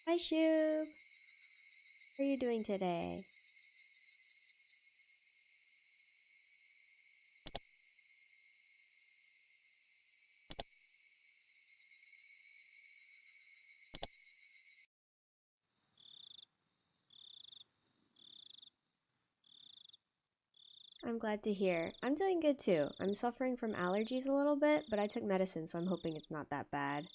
Hi, Shub. How are you doing today? I'm glad to hear. I'm doing good too. I'm suffering from allergies a little bit, but I took medicine, so I'm hoping it's not that bad.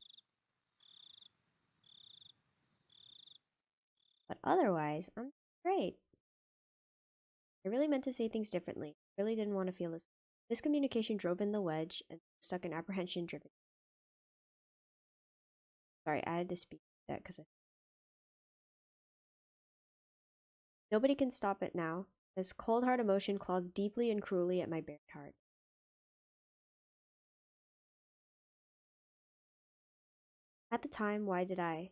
But otherwise, I'm great. I really meant to say things differently. I really didn't want to feel this. Miscommunication drove in the wedge and stuck in apprehension driven. Sorry, I had to speak that because nobody can stop it now. This cold hard emotion claws deeply and cruelly at my bared heart. At the time, why did I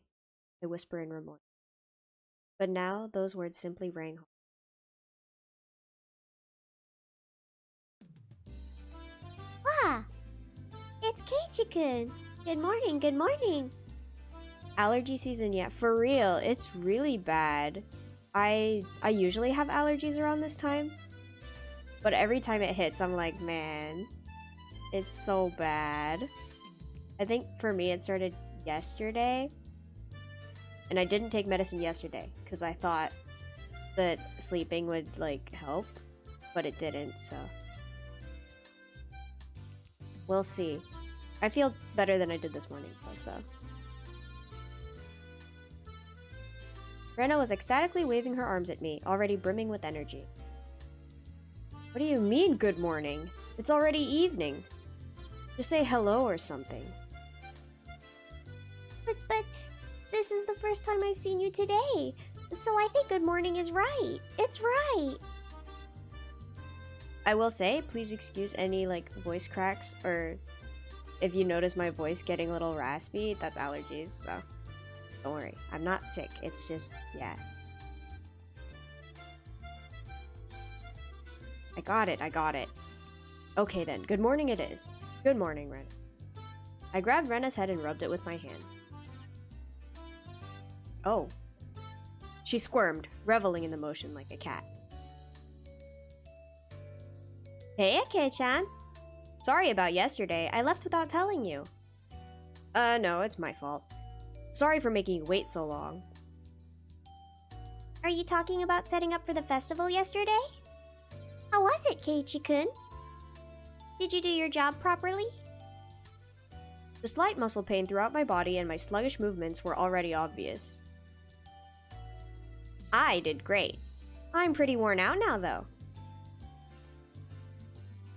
whisper in remorse. But now those words simply rang home. Ah, it's Keiichi-kun. Good morning, good morning. Allergy season, yeah, for real, it's really bad. I usually have allergies around this time, but every time it hits, I'm like, man, it's so bad. I think for me, it started yesterday, and I didn't take medicine yesterday because I thought that sleeping would like help, but it didn't. So we'll see. I feel better than I did this morning, though, so. Rena was ecstatically waving her arms at me, already brimming with energy. What do you mean, good morning? It's already evening. Just say hello or something. But this is the first time I've seen you today, so I think good morning is right. It's right. I will say, please excuse any like voice cracks or if you notice my voice getting a little raspy, that's allergies, so don't worry. I'm not sick. It's just, yeah. I got it. Okay then, good morning it is. Good morning, Rena. I grabbed Rena's head and rubbed it with my hand. Oh. She squirmed, reveling in the motion like a cat. Hey, Akei-chan. Sorry about yesterday. I left without telling you. No, it's my fault. Sorry for making you wait so long. Are you talking about setting up for the festival yesterday? How was it, Keiichi-kun? Did you do your job properly? The slight muscle pain throughout my body and my sluggish movements were already obvious. I did great. I'm pretty worn out now, though.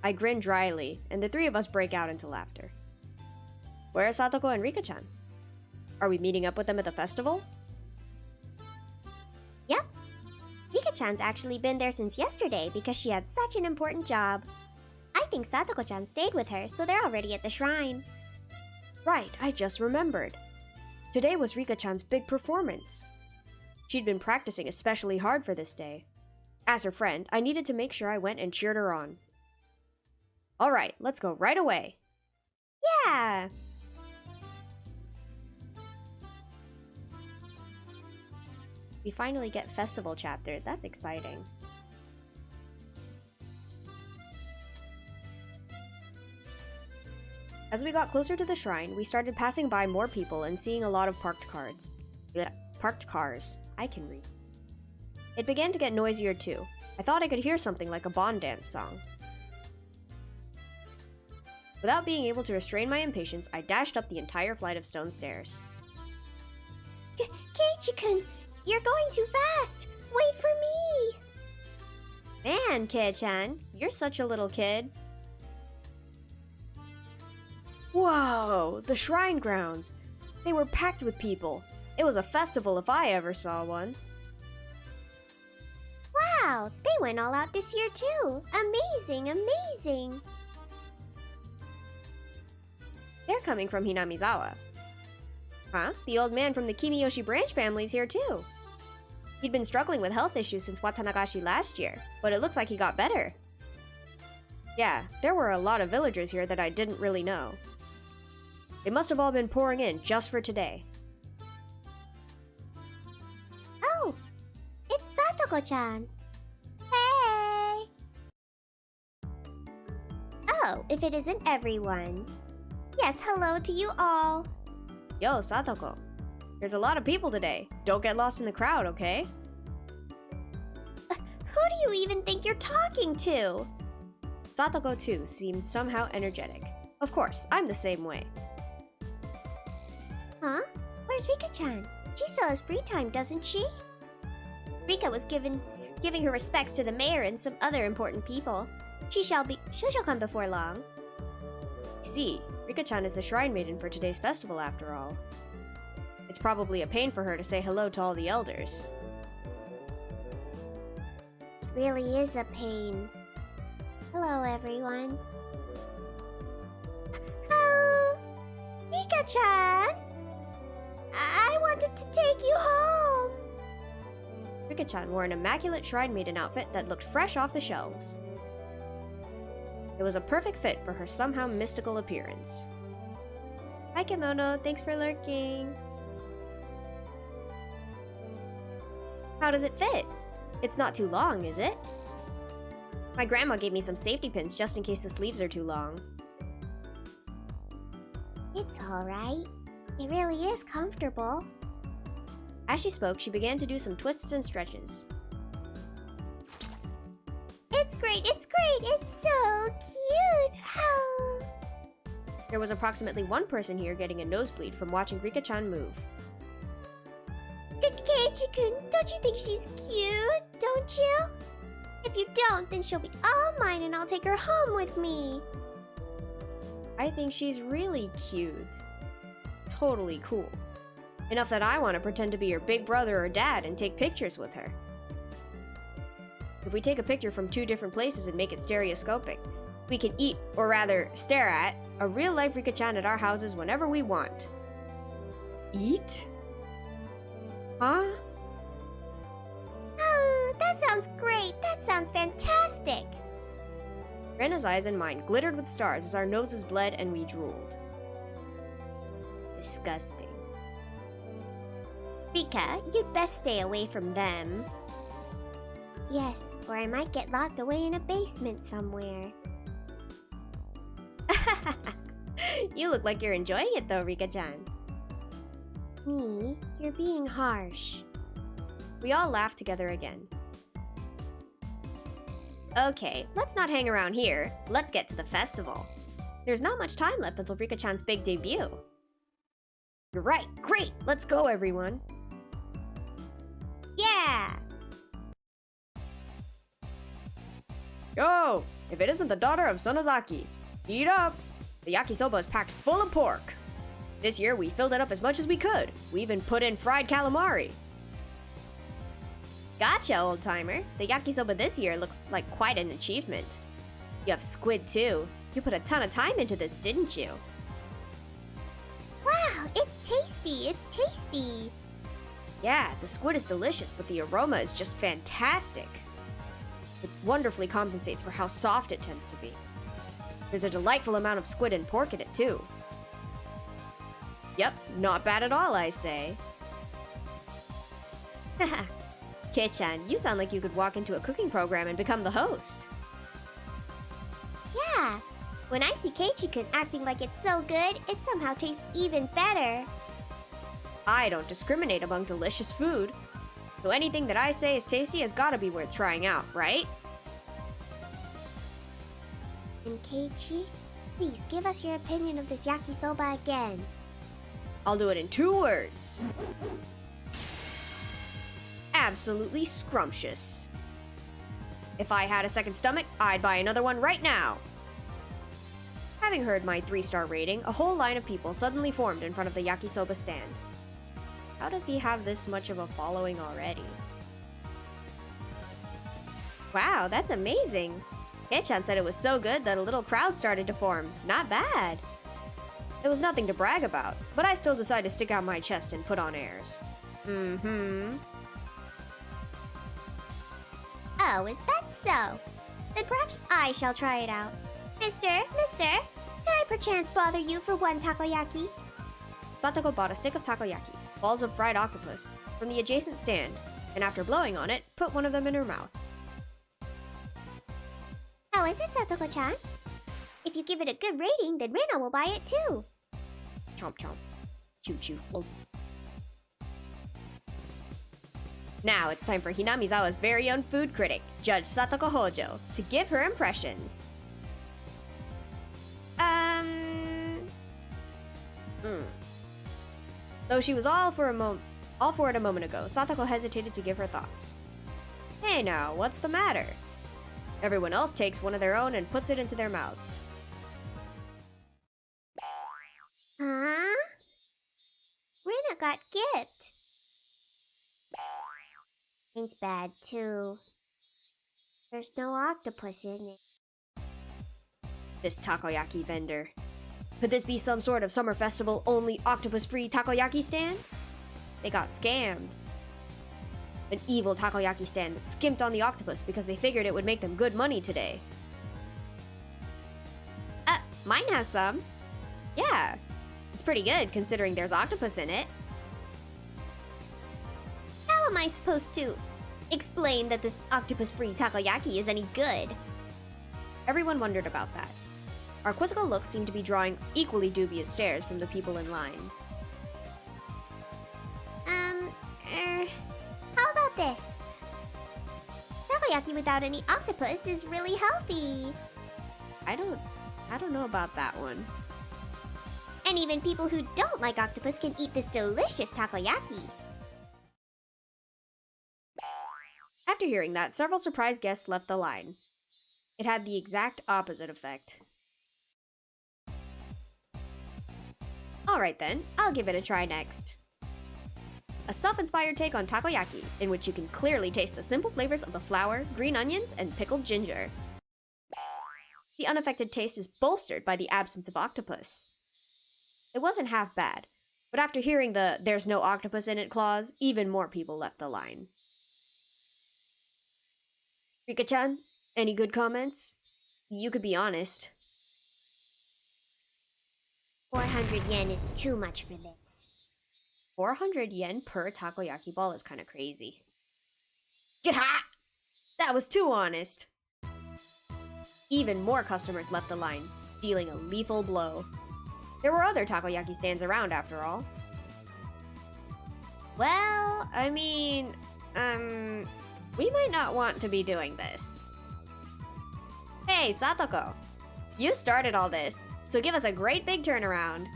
I grinned dryly, and the three of us break out into laughter. Where are Satoko and Rika-chan? Are we meeting up with them at the festival? Yep. Rika-chan's actually been there since yesterday because she had such an important job. I think Satoko-chan stayed with her, so they're already at the shrine. Right, I just remembered. Today was Rika-chan's big performance. She'd been practicing especially hard for this day. As her friend, I needed to make sure I went and cheered her on. Alright, let's go right away. Yeah! We finally get festival chapter. That's exciting. As we got closer to the shrine, we started passing by more people and seeing a lot of parked cars. I can read. It began to get noisier too. I thought I could hear something like a Bond dance song. Without being able to restrain my impatience, I dashed up the entire flight of stone stairs. Keiichi-kun, you're going too fast! Wait for me! Man, Kei-chan, you're such a little kid. Whoa, the shrine grounds. They were packed with people. It was a festival if I ever saw one. Wow, they went all out this year too. Amazing, amazing. They're coming from Hinamizawa. Huh? The old man from the Kimiyoshi branch family's here too. He'd been struggling with health issues since Watanagashi last year, but it looks like he got better. Yeah, there were a lot of villagers here that I didn't really know. They must have all been pouring in just for today. Satoko-chan. Hey! Oh, if it isn't everyone. Yes, hello to you all. Yo, Satoko. There's a lot of people today. Don't get lost in the crowd, okay? Who do you even think you're talking to? Satoko, too, seemed somehow energetic. Of course, I'm the same way. Huh? Where's Rika-chan? She still has free time, doesn't she? Rika was giving her respects to the mayor and some other important people. She shall come before long. See, Rika-chan is the shrine maiden for today's festival after all. It's probably a pain for her to say hello to all the elders. It really is a pain. Hello, everyone. Oh, Rika-chan! I wanted to take you home! Rika-chan wore an immaculate shrine maiden outfit that looked fresh off the shelves. It was a perfect fit for her somehow mystical appearance. Hi, Kimono. Thanks for lurking. How does it fit? It's not too long, is it? My grandma gave me some safety pins just in case the sleeves are too long. It's alright. It really is comfortable. As she spoke, she began to do some twists and stretches. It's great, it's great, it's so cute! Oh. There was approximately one person here getting a nosebleed from watching Rika-chan move. Keiichi-kun, don't you think she's cute? Don't you? If you don't, then she'll be all mine and I'll take her home with me. I think she's really cute. Totally cool. Enough that I want to pretend to be your big brother or dad and take pictures with her. If we take a picture from two different places and make it stereoscopic, we can eat, or rather, stare at, a real-life Rika-chan at our houses whenever we want. Eat? Huh? Oh, that sounds great! That sounds fantastic! Rena's eyes and mine glittered with stars as our noses bled and we drooled. Disgusting. Rika, you'd best stay away from them. Yes, or I might get locked away in a basement somewhere. You look like you're enjoying it though, Rika-chan. Me? You're being harsh. We all laughed together again. Okay, let's not hang around here. Let's get to the festival. There's not much time left until Rika-chan's big debut. You're right, great! Let's go, everyone! Yeah! Yo! If it isn't the daughter of Sonozaki, eat up! The yakisoba is packed full of pork. This year we filled it up as much as we could. We even put in fried calamari. Gotcha, old-timer. The yakisoba this year looks like quite an achievement. You have squid too. You put a ton of time into this, didn't you? Wow, it's tasty! It's tasty! Yeah, the squid is delicious, but the aroma is just fantastic. It wonderfully compensates for how soft it tends to be. There's a delightful amount of squid and pork in it too. Yep, not bad at all, I say. Haha. Kei-chan, you sound like you could walk into a cooking program and become the host. Yeah! When I see Keiichi-kun acting like it's so good, it somehow tastes even better. I don't discriminate among delicious food. So anything that I say is tasty has gotta be worth trying out, right? And Keiichi, please give us your opinion of this yakisoba again. I'll do it in 2 words. Absolutely scrumptious. If I had a second stomach, I'd buy another one right now. Having heard my 3-star rating, a whole line of people suddenly formed in front of the yakisoba stand. How does he have this much of a following already? Wow, that's amazing! Kei-chan said it was so good that a little crowd started to form. Not bad! It was nothing to brag about, but I still decided to stick out my chest and put on airs. Oh, is that so? Then perhaps I shall try it out. Mister, can I perchance bother you for one takoyaki? Satoko bought a stick of takoyaki, balls of fried octopus, from the adjacent stand, and after blowing on it, put one of them in her mouth. How is it, Satoko-chan? If you give it a good rating, then Rena will buy it too. Chomp chomp. Chew chew. Oh. Now it's time for Hinamizawa's very own food critic, Judge Satoko Hojo, to give her impressions. Though she was all for it a moment ago, Satoko hesitated to give her thoughts. Hey now, what's the matter? Everyone else takes one of their own and puts it into their mouths. Huh? Rena got gipped. It's bad too. There's no octopus in it. This takoyaki vendor. Could this be some sort of summer festival only octopus-free takoyaki stand? They got scammed. An evil takoyaki stand that skimped on the octopus because they figured it would make them good money today. Mine has some. Yeah, it's pretty good considering there's octopus in it. How am I supposed to explain that this octopus-free takoyaki is any good? Everyone wondered about that. Our quizzical looks seemed to be drawing equally dubious stares from the people in line. How about this? Takoyaki without any octopus is really healthy. I don't know about that one. And even people who don't like octopus can eat this delicious takoyaki. After hearing that, several surprised guests left the line. It had the exact opposite effect. Alright then, I'll give it a try next. A self-inspired take on takoyaki, in which you can clearly taste the simple flavors of the flour, green onions, and pickled ginger. The unaffected taste is bolstered by the absence of octopus. It wasn't half bad, but after hearing the "there's no octopus in it" clause, even more people left the line. Rika-chan, any good comments? You could be honest. 400 yen is too much for this. 400 yen per takoyaki ball is kind of crazy. Gah! That was too honest! Even more customers left the line, dealing a lethal blow. There were other takoyaki stands around after all. Well, I mean, we might not want to be doing this. Hey, Satoko! You started all this, so give us a great big turnaround.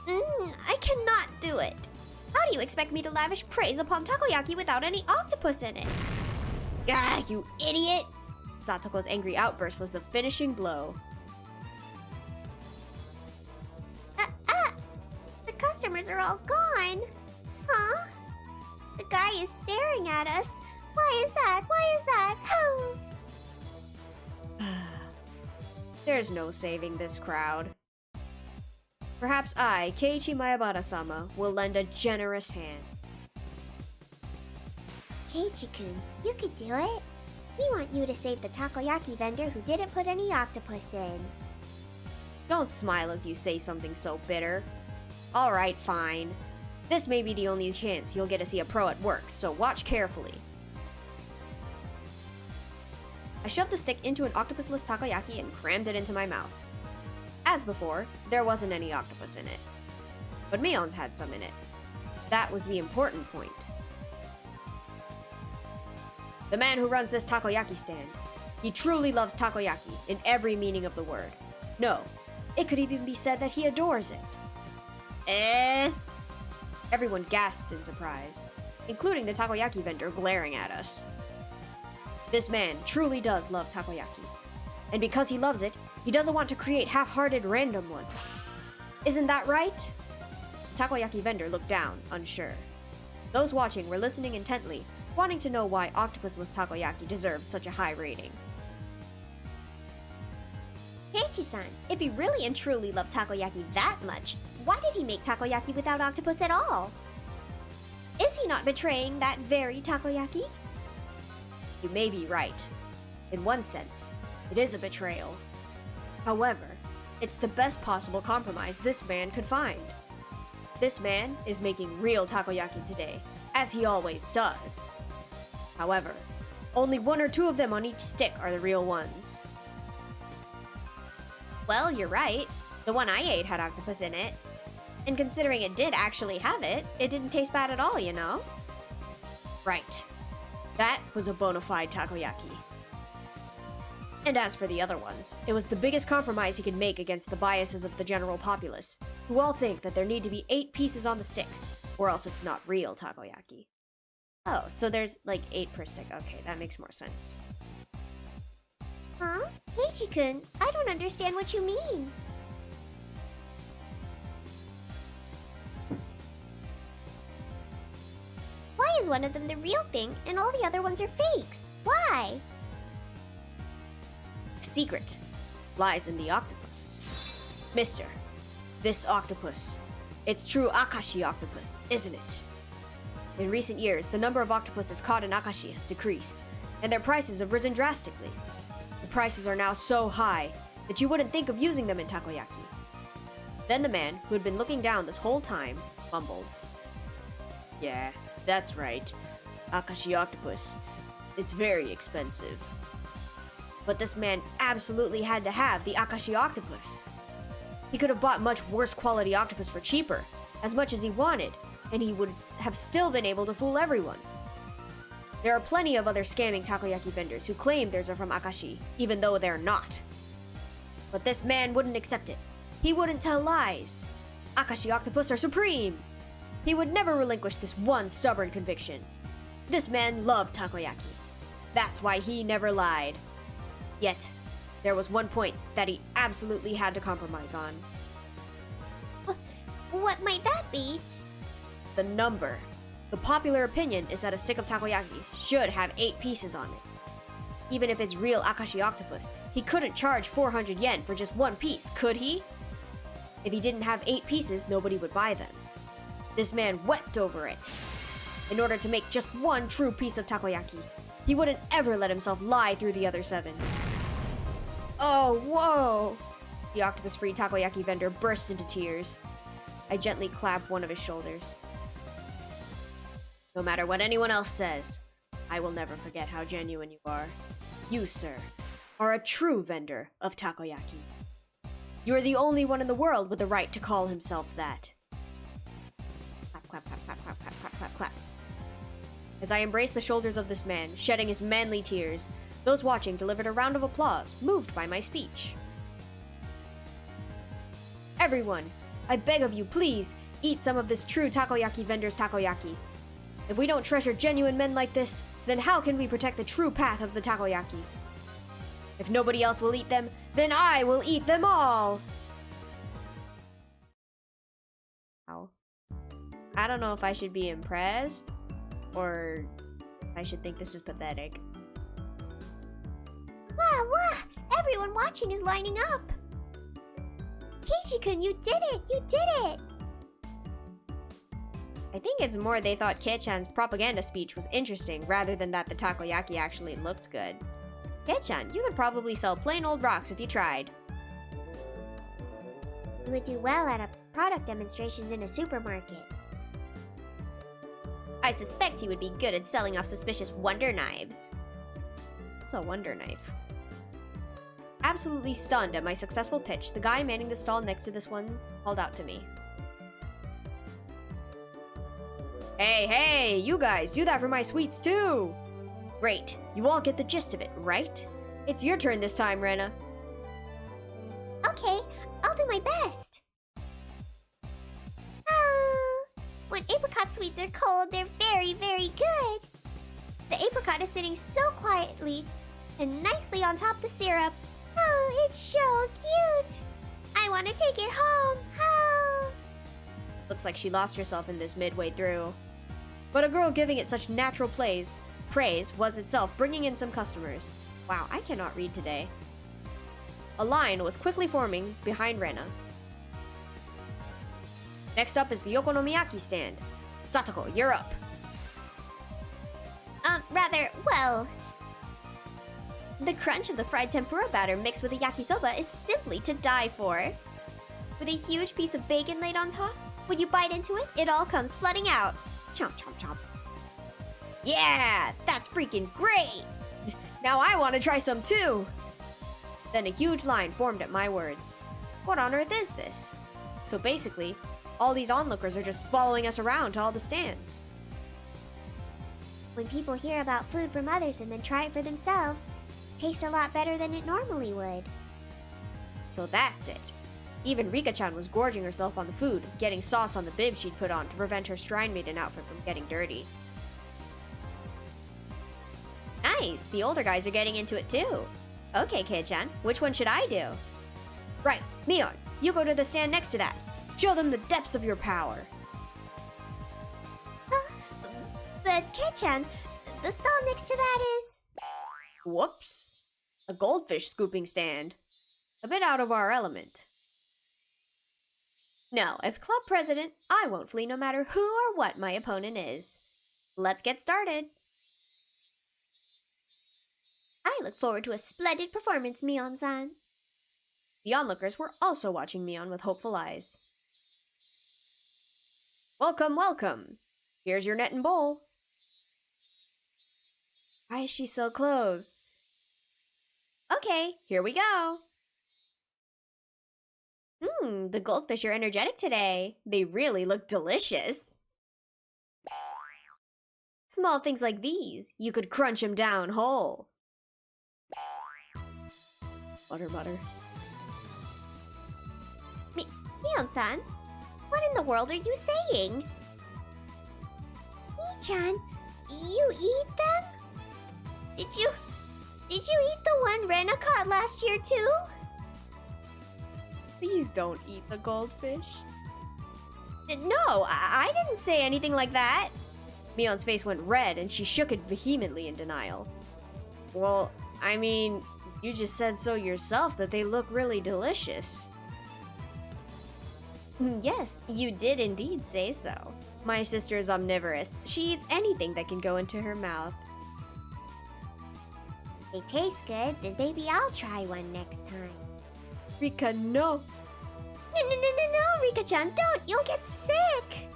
I cannot do it. How do you expect me to lavish praise upon takoyaki without any octopus in it? Gah, you idiot! Satoko's angry outburst was the finishing blow. The customers are all gone. Huh? The guy is staring at us. Why is that? Why is that? Oh. There's no saving this crowd. Perhaps I, Keiichi Mayabara-sama, will lend a generous hand. Keiichi-kun, you could do it. We want you to save the takoyaki vendor who didn't put any octopus in. Don't smile as you say something so bitter. Alright, fine. This may be the only chance you'll get to see a pro at work, so watch carefully. I shoved the stick into an octopusless takoyaki and crammed it into my mouth. As before, there wasn't any octopus in it. But Mion's had some in it. That was the important point. The man who runs this takoyaki stand, he truly loves takoyaki in every meaning of the word. No, it could even be said that he adores it. Everyone gasped in surprise, including the takoyaki vendor glaring at us. This man truly does love takoyaki. And because he loves it, he doesn't want to create half-hearted random ones. Isn't that right? The takoyaki vendor looked down, unsure. Those watching were listening intently, wanting to know why octopusless takoyaki deserved such a high rating. Keiichi-san, if he really and truly loved takoyaki that much, why did he make takoyaki without octopus at all? Is he not betraying that very takoyaki? You may be right. In one sense, it is a betrayal. However, it's the best possible compromise this man could find. This man is making real takoyaki today, as he always does. However, only 1 or 2 of them on each stick are the real ones. Well, you're right. The one I ate had octopus in it. And considering it did actually have it, it didn't taste bad at all, you know? Right. That was a bona fide takoyaki. And as for the other ones, it was the biggest compromise he could make against the biases of the general populace, who all think that there need to be 8 pieces on the stick, or else it's not real takoyaki. Oh, so there's like 8 per stick. Okay, that makes more sense. Huh? Keiichi-kun, I don't understand what you mean. Why is one of them the real thing and all the other ones are fakes? Why? The secret lies in the octopus. Mister, this octopus, it's true Akashi octopus, isn't it? In recent years, the number of octopuses caught in Akashi has decreased, and their prices have risen drastically. The prices are now so high that you wouldn't think of using them in takoyaki. Then the man, who had been looking down this whole time, mumbled. Yeah, that's right. Akashi octopus. It's very expensive. But this man absolutely had to have the Akashi octopus. He could have bought much worse quality octopus for cheaper, as much as he wanted, and he would have still been able to fool everyone. There are plenty of other scamming takoyaki vendors who claim theirs are from Akashi, even though they're not. But this man wouldn't accept it. He wouldn't tell lies. Akashi octopus are supreme. He would never relinquish this one stubborn conviction. This man loved takoyaki. That's why he never lied. Yet, there was one point that he absolutely had to compromise on. What might that be? The number. The popular opinion is that a stick of takoyaki should have 8 pieces on it. Even if it's real Akashi octopus, he couldn't charge 400 yen for just 1 piece, could he? If he didn't have 8 pieces, nobody would buy them. This man wept over it. In order to make just 1 true piece of takoyaki, he wouldn't ever let himself lie through the other 7. Oh, whoa! The octopus-free takoyaki vendor burst into tears. I gently clapped one of his shoulders. No matter what anyone else says, I will never forget how genuine you are. You, sir, are a true vendor of takoyaki. You are the only one in the world with the right to call himself that. Clap, clap, clap, clap, clap, clap, clap, clap, clap. As I embraced the shoulders of this man, shedding his manly tears, those watching delivered a round of applause, moved by my speech. Everyone, I beg of you, please, eat some of this true takoyaki vendor's takoyaki. If we don't treasure genuine men like this, then how can we protect the true path of the takoyaki? If nobody else will eat them, then I will eat them all! Wow. I don't know if I should be impressed, or I should think this is pathetic. Wow! Everyone watching is lining up! Keiichi-kun, you did it! You did it! I think it's more they thought Kei-chan's propaganda speech was interesting rather than that the takoyaki actually looked good. Kei-chan, you could probably sell plain old rocks if you tried. You would do well at a product demonstrations in a supermarket. I suspect he would be good at selling off suspicious wonder knives. What's a wonder knife? Absolutely stunned at my successful pitch, the guy manning the stall next to this one called out to me. Hey, you guys, do that for my sweets too! Great, you all get the gist of it, right? It's your turn this time, Rena. Okay, I'll do my best. Oh, when apricot sweets are cold, they're very, very good. The apricot is sitting so quietly and nicely on top of the syrup. Oh, it's so cute. I want to take it home. Oh. Looks like she lost herself in this midway through. But a girl giving it such natural praise was itself bringing in some customers. Wow, I cannot read today. A line was quickly forming behind Rena. Next up is the okonomiyaki stand. Satoko, you're up. The crunch of the fried tempura batter mixed with the yakisoba is simply to die for. With a huge piece of bacon laid on top, When you bite into it, it all comes flooding out. Chomp, chomp, chomp. Yeah, that's freaking great! Now I want to try some too! Then a huge line formed at my words. What on earth is this? So basically, all these onlookers are just following us around to all the stands. When people hear about food from others and then try it for themselves, it tastes a lot better than it normally would. So that's it. Even Rika-chan was gorging herself on the food, getting sauce on the bib she'd put on to prevent her shrine maiden outfit from getting dirty. Nice! The older guys are getting into it too. Okay, Kei-chan, which one should I do? Right, Mion, you go to the stand next to that. Show them the depths of your power. But Kei-chan, the stall next to that is... Whoops. A goldfish scooping stand. A bit out of our element. No, as club president, I won't flee no matter who or what my opponent is. Let's get started. I look forward to a splendid performance, Mion-san. The onlookers were also watching Mion with hopeful eyes. Welcome, welcome. Here's your net and bowl. Why is she so close? Okay, here we go. The goldfish are energetic today. They really look delicious. Small things like these, you could crunch them down whole. Butter, butter. Mion-san, what in the world are you saying? Mi-chan, you eat them? Did you eat the one Rena caught last year too? Please don't eat the goldfish. No, I didn't say anything like that. Mion's face went red and she shook it vehemently in denial. Well, I mean, you just said so yourself that they look really delicious. Yes, you did indeed say so. My sister is omnivorous. She eats anything that can go into her mouth. They taste good, then maybe I'll try one next time. Rika, no. No, Rika-chan, don't! You'll get sick!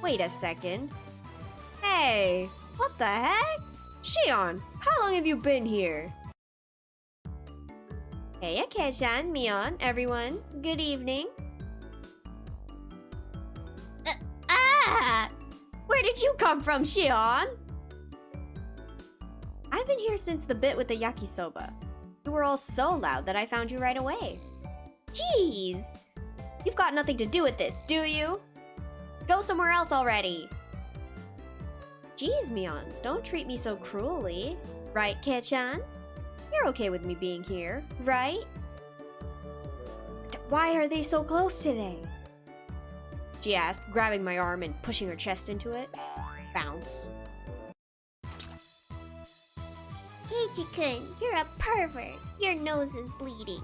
Wait a second. Hey, what the heck? Shion, how long have you been here? Hey, Kei-chan, Mion, everyone. Good evening. Where did you come from, Shion? I've been here since the bit with the yakisoba. You were all so loud that I found you right away. Jeez! You've got nothing to do with this, do you? Go somewhere else already! Jeez, Mion, don't treat me so cruelly. Right, Kei-chan? You're okay with me being here, right? Why are they so close today? She asked, grabbing my arm and pushing her chest into it. Bounce. Keiji-kun, you're a pervert. Your nose is bleeding.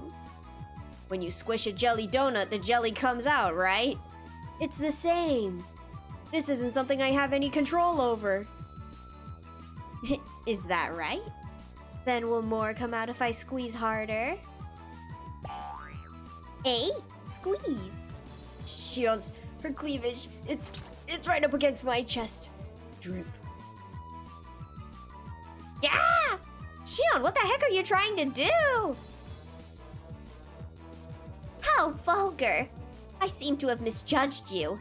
When you squish a jelly donut, the jelly comes out, right? It's the same. This isn't something I have any control over. Is that right? Then will more come out if I squeeze harder? Hey, squeeze. Shion's, her cleavage, it's right up against my chest. Drip. Yeah! Shion, what the heck are you trying to do? How vulgar! I seem to have misjudged you.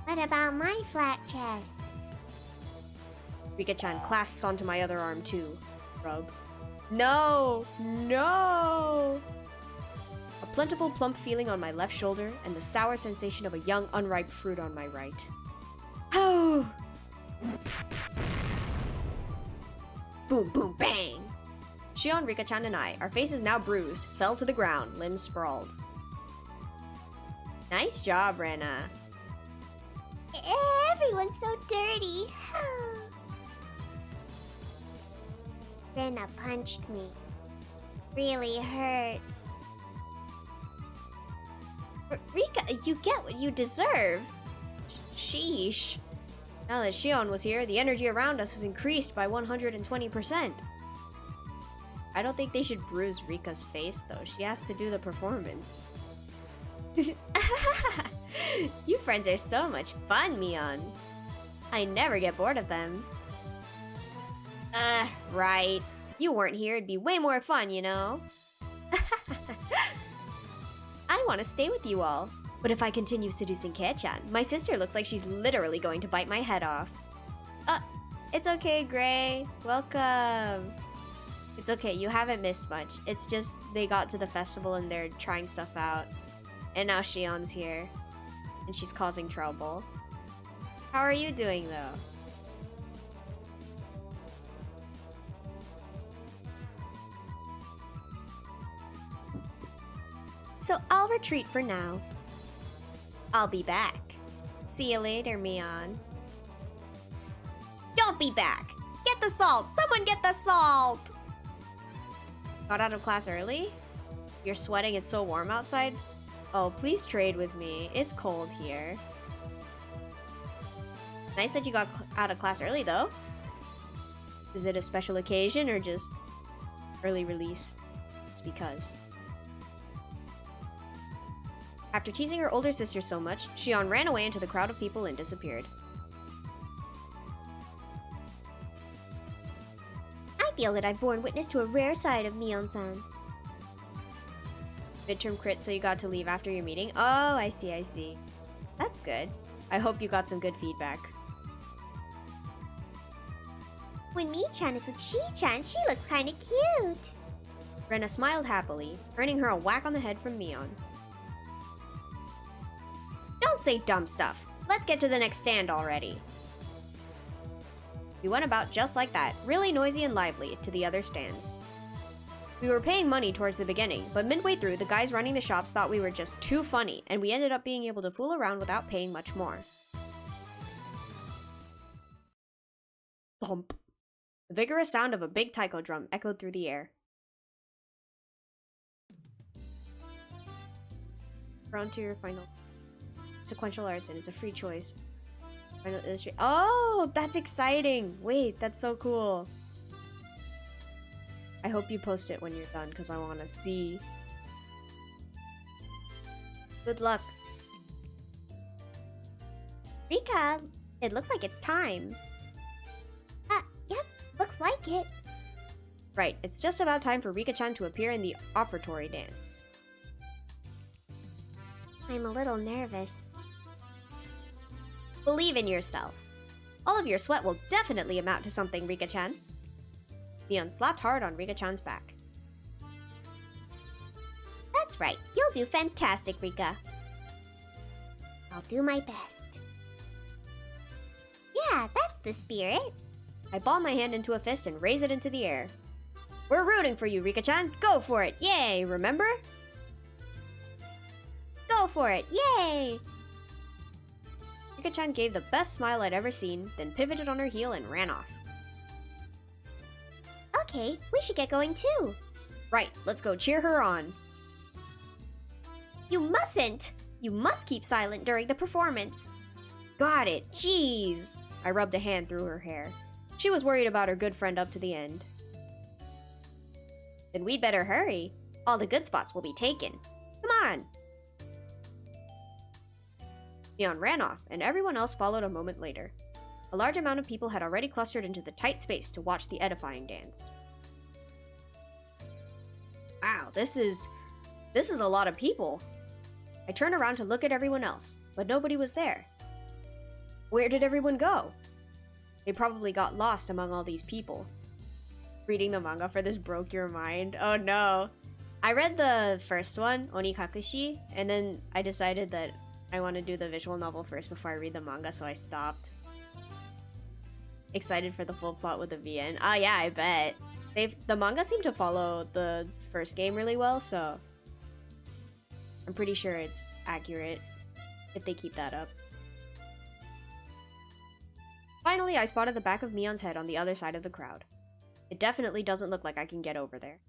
What about my flat chest? Rika-chan clasps onto my other arm too. Rub. No! No! A plentiful plump feeling on my left shoulder and the sour sensation of a young unripe fruit on my right. Oh! Boom, boom, bang! Shion, Rika-chan, and I, our faces now bruised, fell to the ground, limbs sprawled. Nice job, Rena. Everyone's so dirty. Rena punched me. Really hurts. Rika, you get what you deserve. Sheesh. Now that Shion was here, the energy around us has increased by 120%. I don't think they should bruise Rika's face, though. She has to do the performance. You friends are so much fun, Mion. I never get bored of them. Right. You weren't here, it'd be way more fun, you know? I want to stay with you all. But if I continue seducing Kei-chan, my sister looks like she's literally going to bite my head off. It's okay, Gray. Welcome. It's okay, you haven't missed much. It's just they got to the festival and they're trying stuff out. And now Shion's here. And she's causing trouble. How are you doing, though? So I'll retreat for now. I'll be back. See you later, Mion. Don't be back! Get the salt! Someone get the salt! Got out of class early? You're sweating, it's so warm outside? Oh, please trade with me. It's cold here. Nice that you got out of class early, though. Is it a special occasion or just early release? It's because. After teasing her older sister so much, Shion ran away into the crowd of people and disappeared. I feel that I've borne witness to a rare side of Mion-san. Midterm crit, so you got to leave after your meeting? Oh, I see, I see. That's good. I hope you got some good feedback. When Mi-chan is with Shi-chan, she looks kinda cute. Rena smiled happily, earning her a whack on the head from Mion. Don't say dumb stuff. Let's get to the next stand already. We went about just like that, really noisy and lively, to the other stands. We were paying money towards the beginning, but midway through, the guys running the shops thought we were just too funny, and we ended up being able to fool around without paying much more. Thump. The vigorous sound of a big taiko drum echoed through the air. Frontier Final Sequential Arts, and it's a free choice. Final Illustrate. Oh, that's exciting! Wait, that's so cool. I hope you post it when you're done, because I want to see. Good luck. Rika, it looks like it's time. Yep, looks like it. Right, it's just about time for Rika-chan to appear in the offertory dance. I'm a little nervous. Believe in yourself. All of your sweat will definitely amount to something, Rika-chan. Mion slapped hard on Rika-chan's back. That's right, you'll do fantastic, Rika. I'll do my best. Yeah, that's the spirit. I ball my hand into a fist and raise it into the air. We're rooting for you, Rika-chan. Go for it. Yay, remember? Go for it. Yay! Rika-chan gave the best smile I'd ever seen, then pivoted on her heel and ran off. Okay, we should get going too. Right, let's go cheer her on. You mustn't! You must keep silent during the performance. Got it, jeez! I rubbed a hand through her hair. She was worried about her good friend up to the end. Then we'd better hurry. All the good spots will be taken. Come on! Mion ran off, and everyone else followed a moment later. A large amount of people had already clustered into the tight space to watch the edifying dance. Wow, this is a lot of people. I turned around to look at everyone else, but nobody was there. Where did everyone go? They probably got lost among all these people. Reading the manga for this broke your mind. Oh no. I read the first one, Onikakushi, and then I decided that I want to do the visual novel first before I read the manga, so I stopped. Excited for the full plot with the VN. Oh yeah, I bet. The manga seemed to follow the first game really well, so I'm pretty sure it's accurate if they keep that up. Finally, I spotted the back of Mion's head on the other side of the crowd. It definitely doesn't look like I can get over there.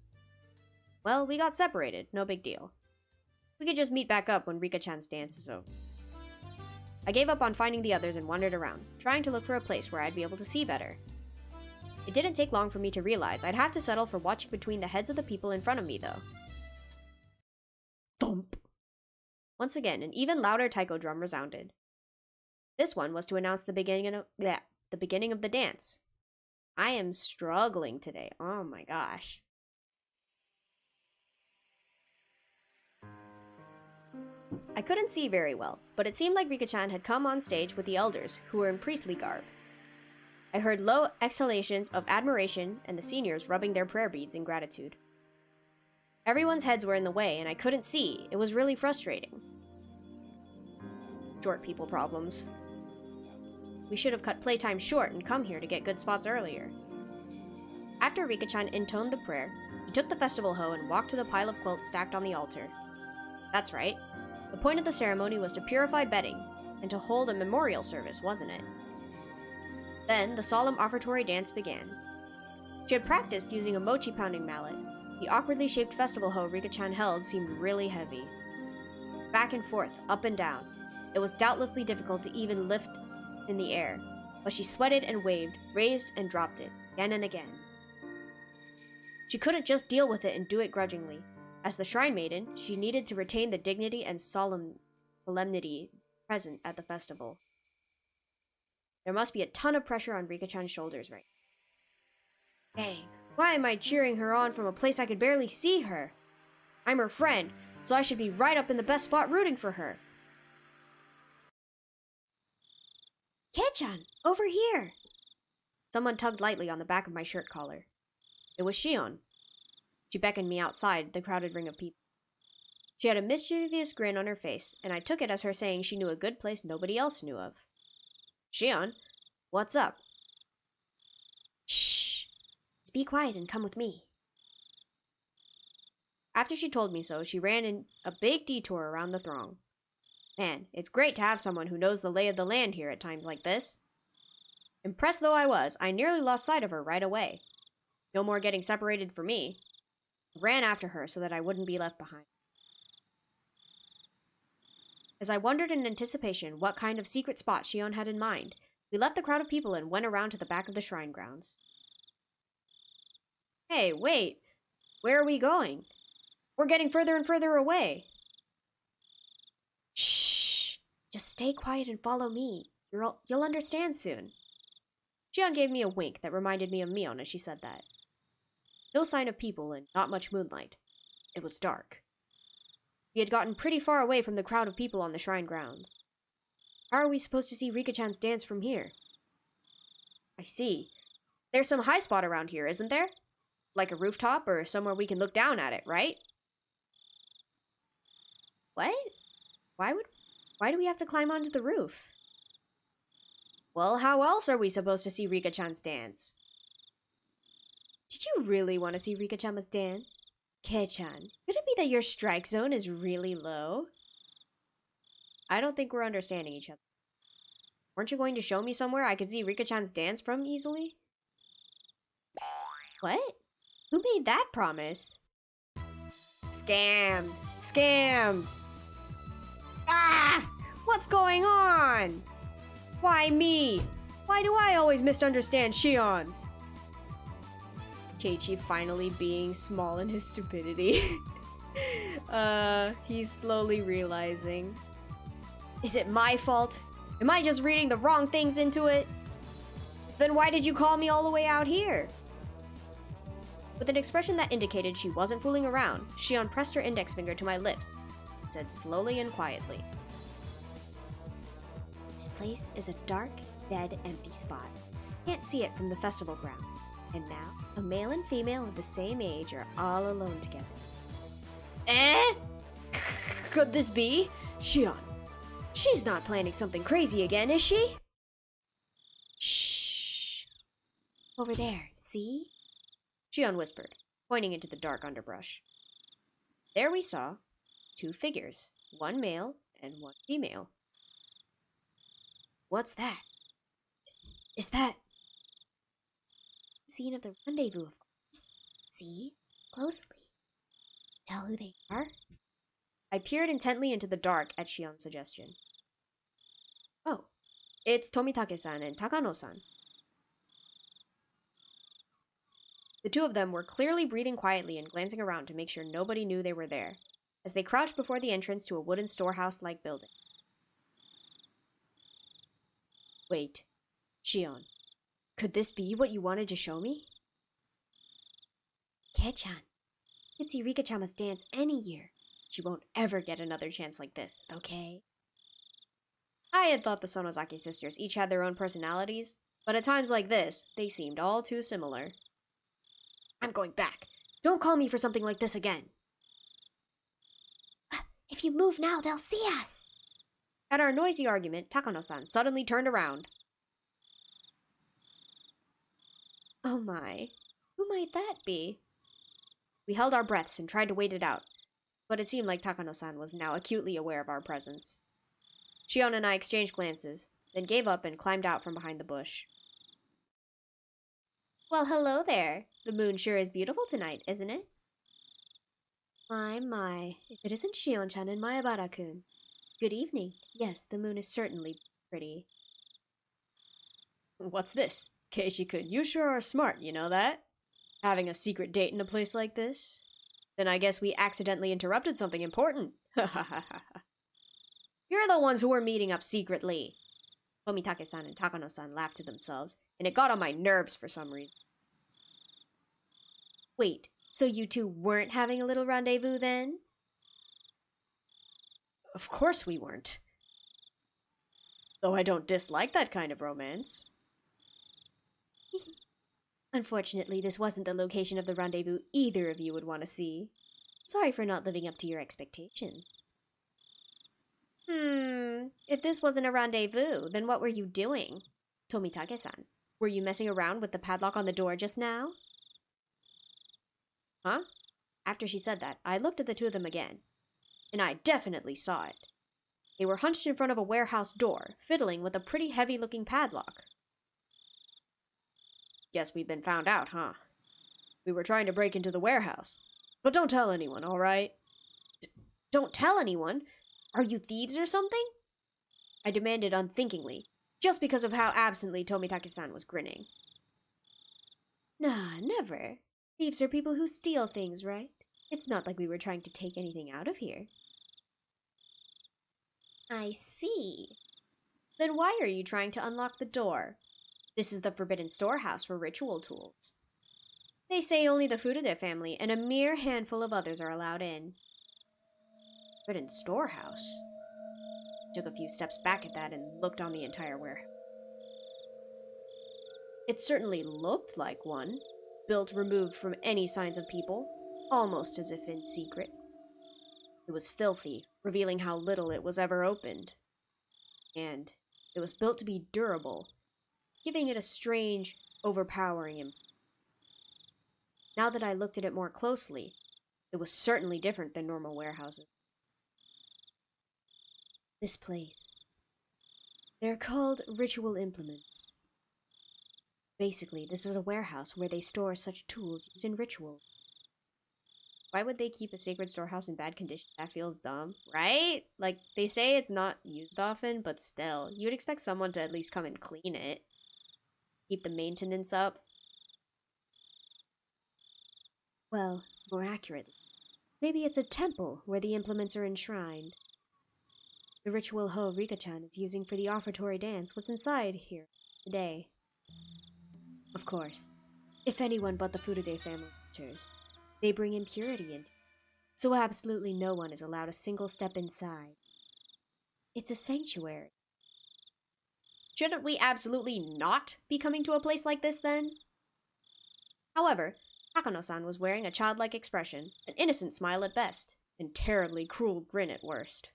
Well, we got separated, no big deal. We could just meet back up when Rika-chan's dance is over. I gave up on finding the others and wandered around, trying to look for a place where I'd be able to see better. It didn't take long for me to realize I'd have to settle for watching between the heads of the people in front of me, though. Thump! Once again, an even louder taiko drum resounded. This one was to announce the beginning of the dance. I am struggling today. Oh my gosh. I couldn't see very well, but it seemed like Rika-chan had come on stage with the elders, who were in priestly garb. I heard low exhalations of admiration and the seniors rubbing their prayer beads in gratitude. Everyone's heads were in the way, and I couldn't see. It was really frustrating. Short people problems. We should have cut playtime short and come here to get good spots earlier. After Rika-chan intoned the prayer, he took the festival hoe and walked to the pile of quilts stacked on the altar. That's right. The point of the ceremony was to purify bedding, and to hold a memorial service, wasn't it? Then, the solemn offertory dance began. She had practiced using a mochi-pounding mallet. The awkwardly shaped festival hoe Rika-chan held seemed really heavy. Back and forth, up and down. It was doubtlessly difficult to even lift in the air, but she sweated and waved, raised and dropped it, again and again. She couldn't just deal with it and do it grudgingly. As the shrine maiden, she needed to retain the dignity and solemnity present at the festival. There must be a ton of pressure on Rika-chan's shoulders right now. Dang, why am I cheering her on from a place I could barely see her? I'm her friend, so I should be right up in the best spot rooting for her. Kei-chan, over here! Someone tugged lightly on the back of my shirt collar. It was Shion. She beckoned me outside the crowded ring of people. She had a mischievous grin on her face, and I took it as her saying she knew a good place nobody else knew of. Shion, what's up? Shh! Just be quiet and come with me. After she told me so, she ran in a big detour around the throng. Man, it's great to have someone who knows the lay of the land here at times like this. Impressed though I was, I nearly lost sight of her right away. No more getting separated from me. I ran after her so that I wouldn't be left behind. As I wondered in anticipation what kind of secret spot Shion had in mind, we left the crowd of people and went around to the back of the shrine grounds. Hey, wait! Where are we going? We're getting further and further away! Shh! Just stay quiet and follow me. You'll understand soon. Shion gave me a wink that reminded me of Mion as she said that. No sign of people and not much moonlight. It was dark. We had gotten pretty far away from the crowd of people on the shrine grounds. How are we supposed to see Rika-chan's dance from here? I see. There's some high spot around here, isn't there? Like a rooftop or somewhere we can look down at it, right? What? Why do we have to climb onto the roof? Well, how else are we supposed to see Rika-chan's dance? Did you really want to see Rika-chan's dance? Kei-chan, could it be that your strike zone is really low? I don't think we're understanding each other. Weren't you going to show me somewhere I could see Rika-chan's dance from easily? What? Who made that promise? Scammed! Scammed! Ah! What's going on? Why me? Why do I always misunderstand Shion? Keiichi finally being small in his stupidity. He's slowly realizing. Is it my fault? Am I just reading the wrong things into it? Then why did you call me all the way out here? With an expression that indicated she wasn't fooling around, Shion pressed her index finger to my lips and said slowly and quietly, "This place is a dark, dead, empty spot. Can't see it from the festival ground. And now, a male and female of the same age are all alone together." Eh? Could this be? Shion, she's not planning something crazy again, is she? Shh. Over there, see? Shion whispered, pointing into the dark underbrush. There we saw 2 figures, one male and one female. What's that? Is that scene of the rendezvous, of course. See? Closely. Tell who they are? I peered intently into the dark at Shion's suggestion. Oh, it's Tomitake-san and Takano-san. The 2 of them were clearly breathing quietly and glancing around to make sure nobody knew they were there. as they crouched before the entrance to a wooden storehouse-like building. Wait, Shion, could this be what you wanted to show me? Ke-chan, you could see Rika-chan must dance any year. She won't ever get another chance like this, okay? I had thought the Sonozaki sisters each had their own personalities, but at times like this, they seemed all too similar. I'm going back. Don't call me for something like this again. If you move now, they'll see us. At our noisy argument, Takano-san suddenly turned around. Oh my, who might that be? We held our breaths and tried to wait it out, but it seemed like Takano-san was now acutely aware of our presence. Shion and I exchanged glances, then gave up and climbed out from behind the bush. Well, hello there. The moon sure is beautiful tonight, isn't it? My, if it isn't Shion-chan and Mayabara-kun. Good evening. Yes, the moon is certainly pretty. What's this? Keiichi-kun, you sure are smart, you know that? Having a secret date in a place like this? Then I guess we accidentally interrupted something important. Ha ha ha ha. You're the ones who were meeting up secretly. Tomitake-san and Takano-san laughed to themselves, and it got on my nerves for some reason. Wait, so you two weren't having a little rendezvous then? Of course we weren't. Though I don't dislike that kind of romance. Unfortunately, this wasn't the location of the rendezvous either of you would want to see. Sorry for not living up to your expectations. If this wasn't a rendezvous, then what were you doing? Tomitake-san, were you messing around with the padlock on the door just now? Huh? After she said that, I looked at the two of them again, and I definitely saw it. They were hunched in front of a warehouse door, fiddling with a pretty heavy-looking padlock. Guess we've been found out, huh? We were trying to break into the warehouse. But don't tell anyone, all right? Don't tell anyone? Are you thieves or something? I demanded unthinkingly, just because of how absently Tomitake-san was grinning. Nah, never. Thieves are people who steal things, right? It's not like we were trying to take anything out of here. I see. Then why are you trying to unlock the door? This is the forbidden storehouse for ritual tools. They say only the Furude family and a mere handful of others are allowed in. Forbidden storehouse? Took a few steps back at that and looked on the entire warehouse. It certainly looked like one, built removed from any signs of people, almost as if in secret. It was filthy, revealing how little it was ever opened. And it was built to be durable, giving it a strange, overpowering impression. Now that I looked at it more closely, it was certainly different than normal warehouses. This place. They're called ritual implements. Basically, this is a warehouse where they store such tools used in ritual. Why would they keep a sacred storehouse in bad condition? That feels dumb, right? Like, they say it's not used often, but still, you would expect someone to at least come and clean it. Keep the maintenance up. Well, more accurately, maybe it's a temple where the implements are enshrined. The ritual Ho Rika-chan is using for the offertory dance was inside here today. Of course, if anyone but the Furude family enters, they bring impurity into it, so absolutely no one is allowed a single step inside. It's a sanctuary. Shouldn't we absolutely not be coming to a place like this then? However, Takano-san was wearing a childlike expression, an innocent smile at best, and terribly cruel grin at worst.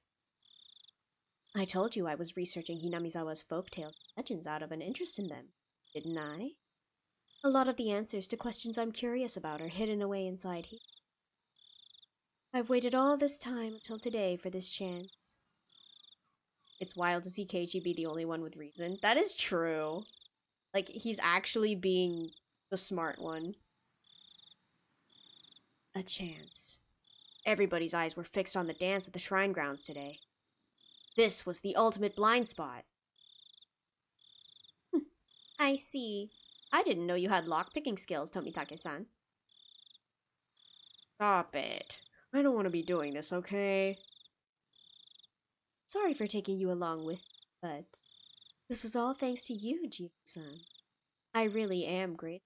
I told you I was researching Hinamizawa's folktales and legends out of an interest in them, didn't I? A lot of the answers to questions I'm curious about are hidden away inside here. I've waited all this time until today for this chance. It's wild to see Keiichi be the only one with reason. That is true. Like, he's actually being the smart one. A chance. Everybody's eyes were fixed on the dance at the shrine grounds today. This was the ultimate blind spot. I see. I didn't know you had lockpicking skills, Tomitake-san. Stop it. I don't want to be doing this, okay? Sorry for taking you along with, but this was all thanks to you, Jiro-san. I really am great.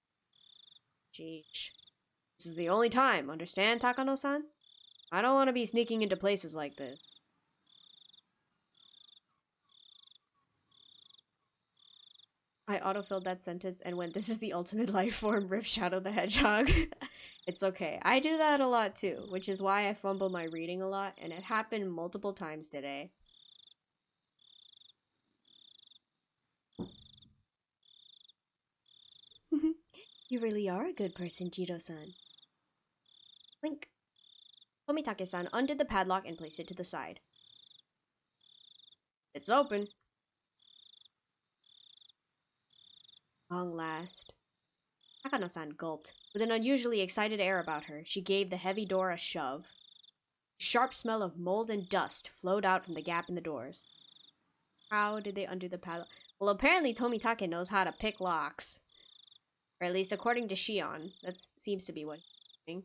Jeez. This is the only time, understand, Takano-san? I don't want to be sneaking into places like this. I autofilled that sentence and went, this is the ultimate life form, Rip Shadow the Hedgehog. It's okay. I do that a lot too, which is why I fumble my reading a lot, and it happened multiple times today. You really are a good person, Jiro-san. Blink. Tomitake-san undid the padlock and placed it to the side. It's open. Long last. Takano-san gulped. With an unusually excited air about her, she gave the heavy door a shove. A sharp smell of mold and dust flowed out from the gap in the doors. How did they undo the padlock? Well, apparently Tomitake knows how to pick locks. Or at least according to Shion. That seems to be what he's doing.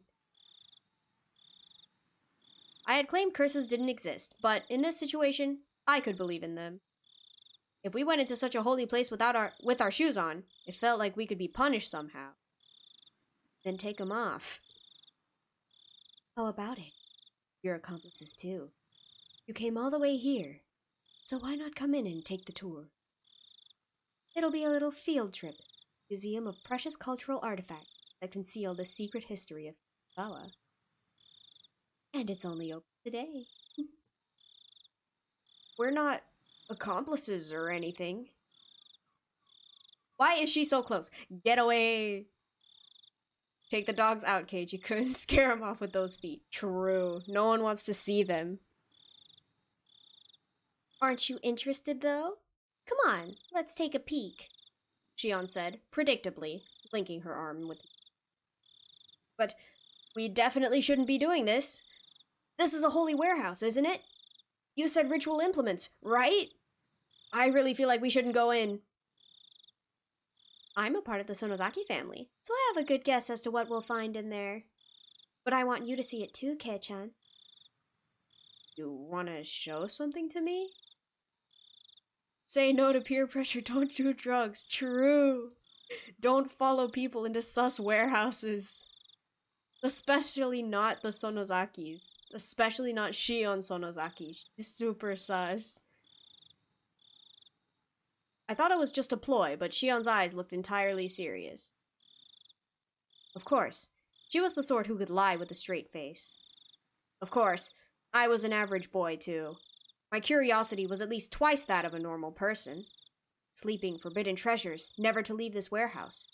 I had claimed curses didn't exist, but in this situation, I could believe in them. If we went into such a holy place with our shoes on, it felt like we could be punished somehow. Then take them off. How about it? Your accomplices too. You came all the way here, so why not come in and take the tour? It'll be a little field trip. Museum of precious cultural artifacts that conceal the secret history of Bawa. And it's only open today. We're not accomplices or anything. Why is she so close? Get away! Take the dogs out, Cage. You couldn't scare them off with those feet. True. No one wants to see them. Aren't you interested, though? Come on, let's take a peek, Shion said, predictably, blinking her arm with... But we definitely shouldn't be doing this. This is a holy warehouse, isn't it? You said ritual implements, right? I really feel like we shouldn't go in. I'm a part of the Sonozaki family, so I have a good guess as to what we'll find in there. But I want you to see it too, Kei-chan. You want to show something to me? Say no to peer pressure, don't do drugs. True. Don't follow people into sus warehouses. Especially not the Sonozakis. Especially not Shion Sonozaki. She's super sus. I thought it was just a ploy, but Shion's eyes looked entirely serious. Of course, she was the sort who could lie with a straight face. Of course, I was an average boy, too. My curiosity was at least twice that of a normal person. Sleeping forbidden treasures, never to leave this warehouse.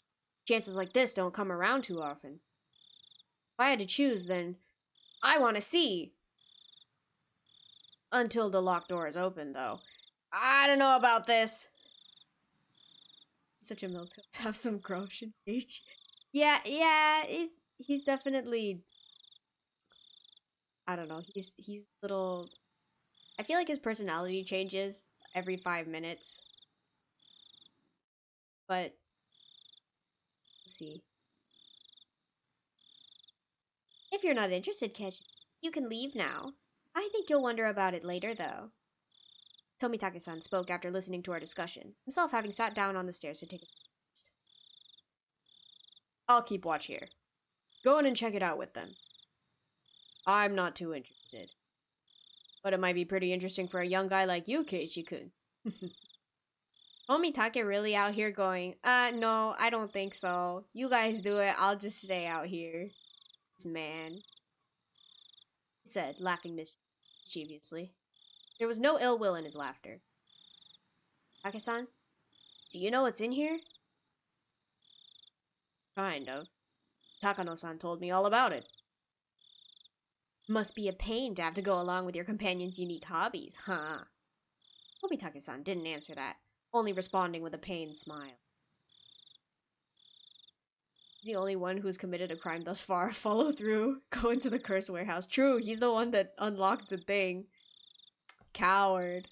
Chances like this don't come around too often. If I had to choose, then I want to see. Until the locked door is open, though. I don't know about this. Such a milk to have some grosh in age. Yeah, he's definitely, I don't know, he's little, I feel like his personality changes every 5 minutes. But let's see. If you're not interested, Ketch, you can leave now. I think you'll wonder about it later, though. Tomitake-san spoke after listening to our discussion, himself having sat down on the stairs to take a rest. I'll keep watch here. Go in and check it out with them. I'm not too interested. But it might be pretty interesting for a young guy like you, Keiichi-kun. Tomitake really out here going, no, I don't think so. You guys do it, I'll just stay out here. This man, he said, laughing mischievously. There was no ill will in his laughter. Take-san, do you know what's in here? Kind of. Takano-san told me all about it. Must be a pain to have to go along with your companion's unique hobbies, huh? Tomitake-san didn't answer that, only responding with a pained smile. He's the only one who's committed a crime thus far. Follow through. Go into the curse warehouse. True, he's the one that unlocked the thing. Coward.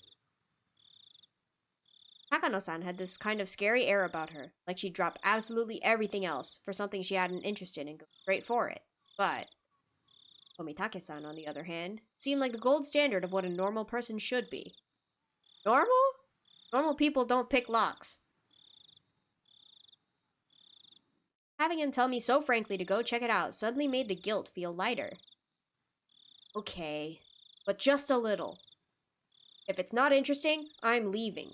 Takano-san had this kind of scary air about her, like she'd drop absolutely everything else for something she hadn't interested in and go straight for it. But Tomitake-san, on the other hand, seemed like the gold standard of what a normal person should be. Normal? Normal people don't pick locks. Having him tell me so frankly to go check it out suddenly made the guilt feel lighter. Okay, but just a little. If it's not interesting, I'm leaving.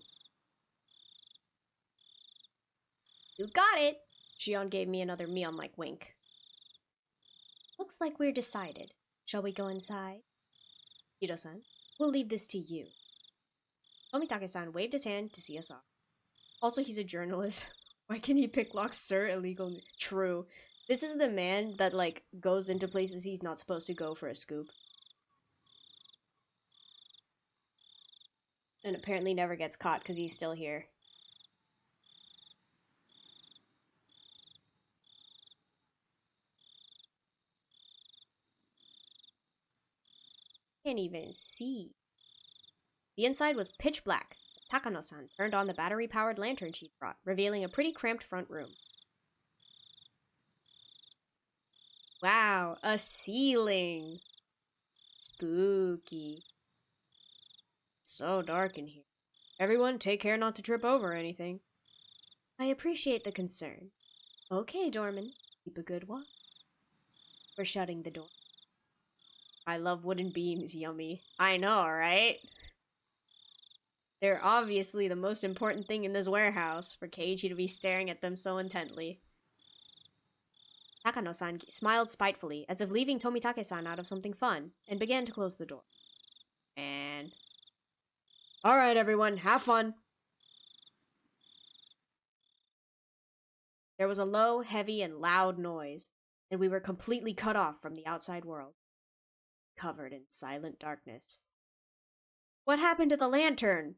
You got it! Shion gave me another Mion-like wink. Looks like we're decided. Shall we go inside? Hiro-san, we'll leave this to you. Tomitake-san waved his hand to see us off. Also, he's a journalist. Why can he pick locks, sir? Illegal. True. This is the man that, like, goes into places he's not supposed to go for a scoop. And apparently never gets caught because he's still here. Can't even see. The inside was pitch black. Takano-san turned on the battery-powered lantern she'd brought, revealing a pretty cramped front room. Wow, a ceiling! Spooky. So dark in here. Everyone, take care not to trip over anything. I appreciate the concern. Okay, Dorman. Keep a good watch. We're shutting the door. I love wooden beams, yummy. I know, right? They're obviously the most important thing in this warehouse, for Keiichi to be staring at them so intently. Takano-san smiled spitefully, as if leaving Tomitake-san out of something fun, and began to close the door. And... Alright, everyone, have fun! There was a low, heavy, and loud noise, and we were completely cut off from the outside world, covered in silent darkness. What happened to the lantern?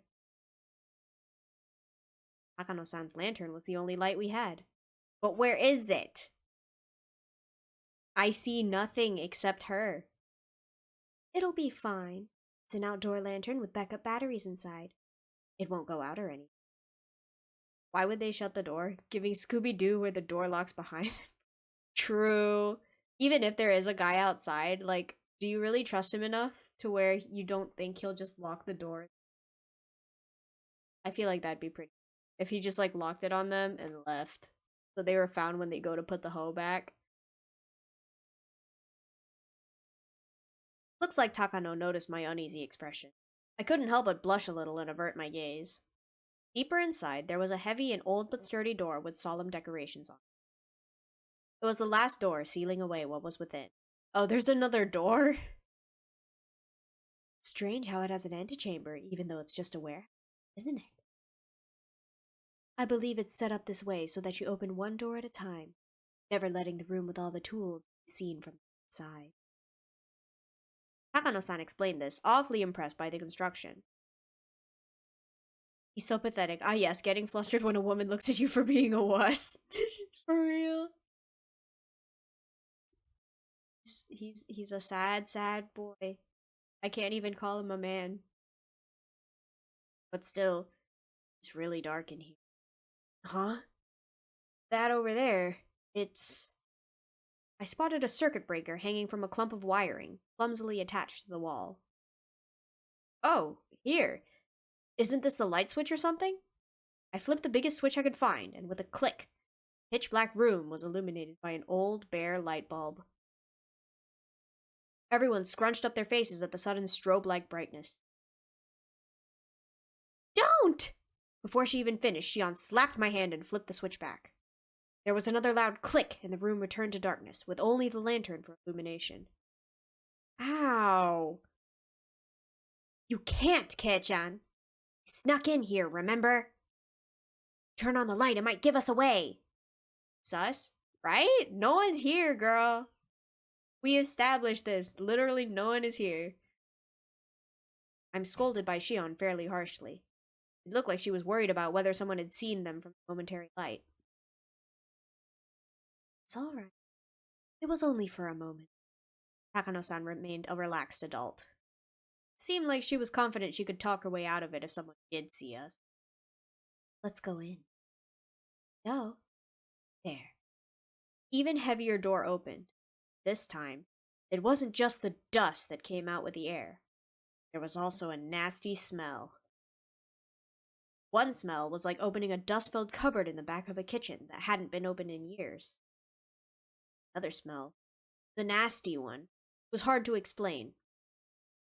Takano-san's lantern was the only light we had. But where is it? I see nothing except her. It'll be fine. It's an outdoor lantern with backup batteries inside. It won't go out or anything. Why would they shut the door? Giving Scooby-Doo where the door locks behind them? True. Even if there is a guy outside, like, do you really trust him enough to where you don't think he'll just lock the door? I feel like that'd be pretty. If he just, like, locked it on them and left. So they were found when they go to put the hoe back. Looks like Takano noticed my uneasy expression. I couldn't help but blush a little and avert my gaze. Deeper inside, there was a heavy and old but sturdy door with solemn decorations on it. It was the last door, sealing away what was within. Oh, there's another door? Strange how it has an antechamber, even though it's just a warehouse, isn't it? I believe it's set up this way so that you open one door at a time, never letting the room with all the tools be seen from the inside. Takano-san explained this, awfully impressed by the construction. He's so pathetic. Ah yes, getting flustered when a woman looks at you for being a wuss. For real. He's a sad, sad boy. I can't even call him a man. But still, it's really dark in here. Huh? That over there, it's... I spotted a circuit breaker hanging from a clump of wiring, clumsily attached to the wall. Oh, here. Isn't this the light switch or something? I flipped the biggest switch I could find, and with a click, the pitch-black room was illuminated by an old, bare light bulb. Everyone scrunched up their faces at the sudden strobe-like brightness. Don't! Before she even finished, Shion slapped my hand and flipped the switch back. There was another loud click, and the room returned to darkness, with only the lantern for illumination. Ow! You can't, Kei-chan! He snuck in here, remember? Turn on the light, it might give us away! Sus? Right? No one's here, girl. We established this. Literally no one is here. I'm scolded by Shion fairly harshly. It looked like she was worried about whether someone had seen them from the momentary light. It's all right. It was only for a moment. Takano-san remained a relaxed adult. It seemed like she was confident she could talk her way out of it if someone did see us. Let's go in. No. There. Even heavier door opened. This time, It wasn't just the dust that came out with the air. There was also a nasty smell. One smell was like opening a dust-filled cupboard in the back of a kitchen that hadn't been opened in years. Another smell, the nasty one, was hard to explain,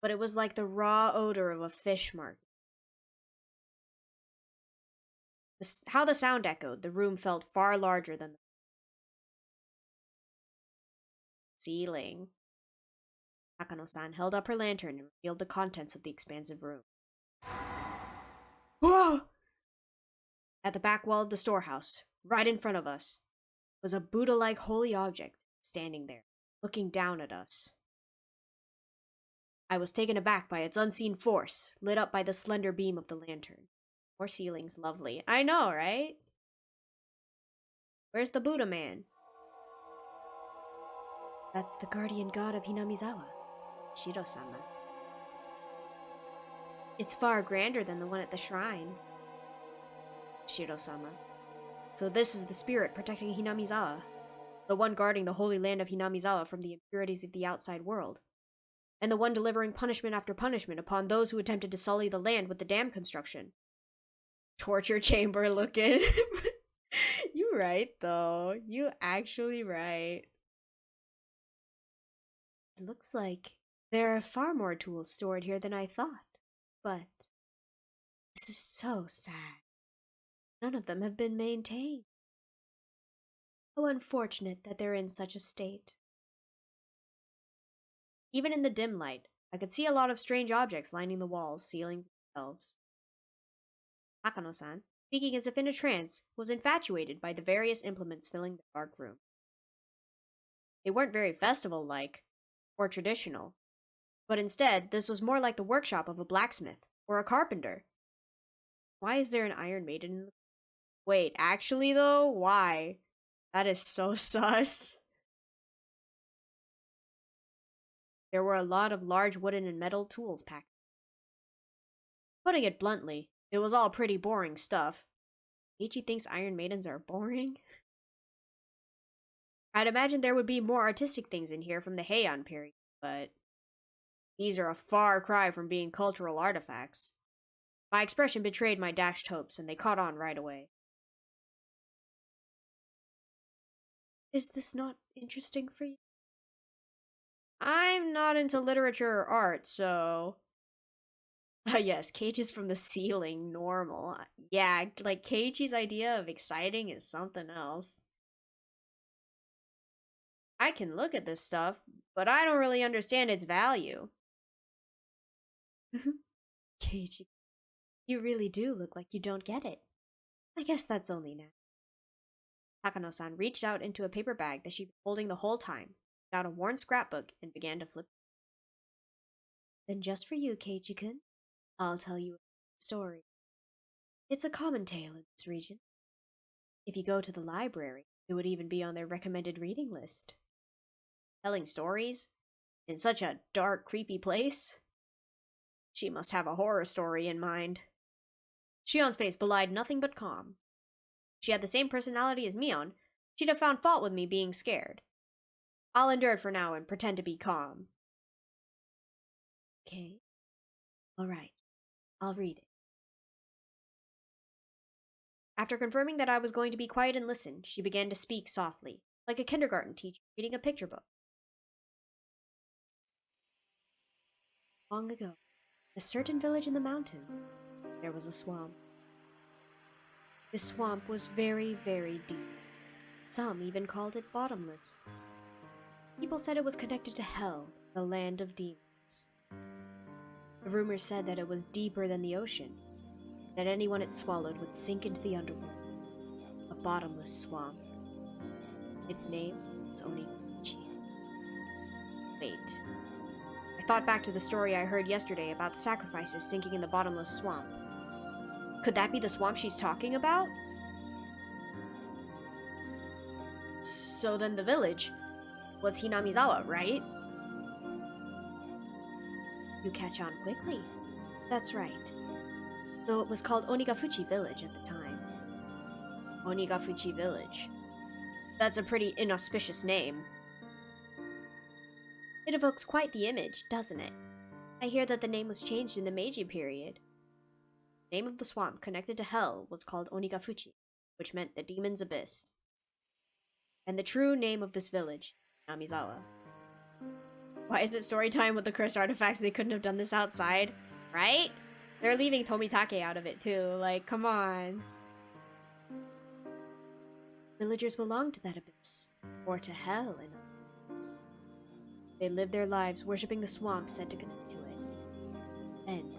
but it was like the raw odor of a fish market. How the sound echoed, the room felt far larger than the ceiling. Nakano-san held up her lantern and revealed the contents of the expansive room. Whoa! At the back wall of the storehouse, right in front of us, was a Buddha-like holy object standing there, looking down at us. I was taken aback by its unseen force, lit up by the slender beam of the lantern. More ceilings, lovely. I know, right? Where's the Buddha man? That's the guardian god of Hinamizawa, Shiro-sama. It's far grander than the one at the shrine. Shiro-sama. So this is the spirit protecting Hinamizawa, the one guarding the holy land of Hinamizawa from the impurities of the outside world, and the one delivering punishment after punishment upon those who attempted to sully the land with the dam construction. Torture chamber looking. You right, though. You actually right. It looks like there are far more tools stored here than I thought, but this is so sad. None of them have been maintained. How unfortunate that they're in such a state. Even in the dim light, I could see a lot of strange objects lining the walls, ceilings, and shelves. Nakano-san, speaking as if in a trance, was infatuated by the various implements filling the dark room. They weren't very festival-like, or traditional, but instead, this was more like the workshop of a blacksmith, or a carpenter. Why is there an Iron Maiden in the... Wait, actually though? Why? That is so sus. There were a lot of large wooden and metal tools packed. Putting it bluntly, it was all pretty boring stuff. Ichi thinks Iron Maidens are boring? I'd imagine there would be more artistic things in here from the Heian period, but these are a far cry from being cultural artifacts. My expression betrayed my dashed hopes, and they caught on right away. Is this not interesting for you? I'm not into literature or art, so... yes, cages from the ceiling, normal. Yeah, like, Keiichi's idea of exciting is something else. I can look at this stuff, but I don't really understand its value. Keiichi, you really do look like you don't get it. I guess that's only natural. Takano-san reached out into a paper bag that she'd been holding the whole time, got a worn scrapbook, and began to flip. Then just for you, Keiichi-kun, I'll tell you a story. It's a common tale in this region. If you go to the library, it would even be on their recommended reading list. Telling stories? In such a dark, creepy place? She must have a horror story in mind. Shion's face belied nothing but calm. If she had the same personality as Mion, she'd have found fault with me being scared. I'll endure it for now and pretend to be calm. Okay. Alright. I'll read it. After confirming that I was going to be quiet and listen, she began to speak softly, like a kindergarten teacher reading a picture book. Long ago, in a certain village in the mountains, there was a swamp. This swamp was very, very deep. Some even called it bottomless. People said it was connected to Hell, the land of demons. The rumors said that it was deeper than the ocean, that anyone it swallowed would sink into the underworld. A bottomless swamp. Its name was Watanagashi. Wait. I thought back to the story I heard yesterday about the sacrifices sinking in the bottomless swamp. Could that be the swamp she's talking about? So then the village was Hinamizawa, right? You catch on quickly. That's right. Though it was called Onigafuchi Village at the time. Onigafuchi Village. That's a pretty inauspicious name. It evokes quite the image, doesn't it? I hear that the name was changed in the Meiji period. The name of the swamp connected to hell was called Onigafuchi, which meant the demon's abyss. And the true name of this village, Namizawa. Why is it story time with the cursed artifacts? They couldn't have done this outside, right? They're leaving Tomitake out of it too, like, come on. Villagers belong to that abyss, or to hell in other words. They lived their lives worshipping the swamp said to connect to it. Then,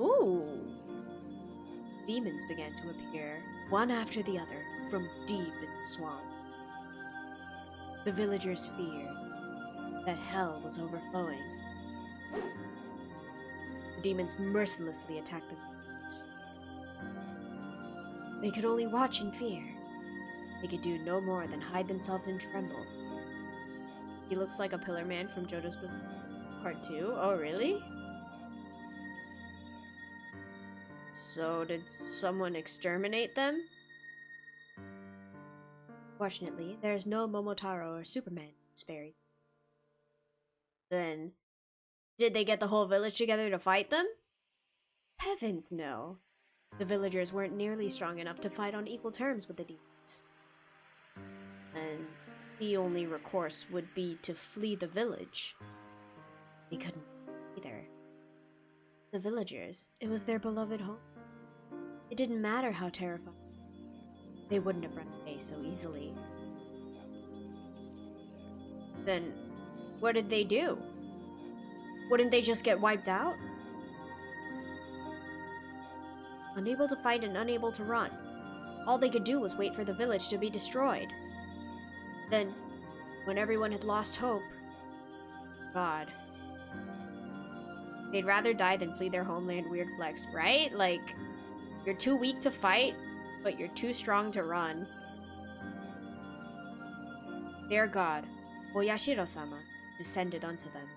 ooh! Demons began to appear, one after the other, from deep in the swamp. The villagers feared that hell was overflowing. The demons mercilessly attacked the villagers. They could only watch in fear. They could do no more than hide themselves and tremble. He looks like a Pillar Man from JoJo's Part 2. Oh, really? So, did someone exterminate them? Fortunately, there is no Momotaro or Superman in this fairy. Then, did they get the whole village together to fight them? Heavens no. The villagers weren't nearly strong enough to fight on equal terms with the demons. And the only recourse would be to flee the village. They couldn't either. The villagers, it was their beloved home. It didn't matter how terrifying. They wouldn't have run away so easily. Then, what did they do? Wouldn't they just get wiped out? Unable to fight and unable to run, all they could do was wait for the village to be destroyed. Then, when everyone had lost hope, God. They'd rather die than flee their homeland, weird flex, right? Like, you're too weak to fight, but you're too strong to run. Their god, Oyashiro-sama, descended unto them.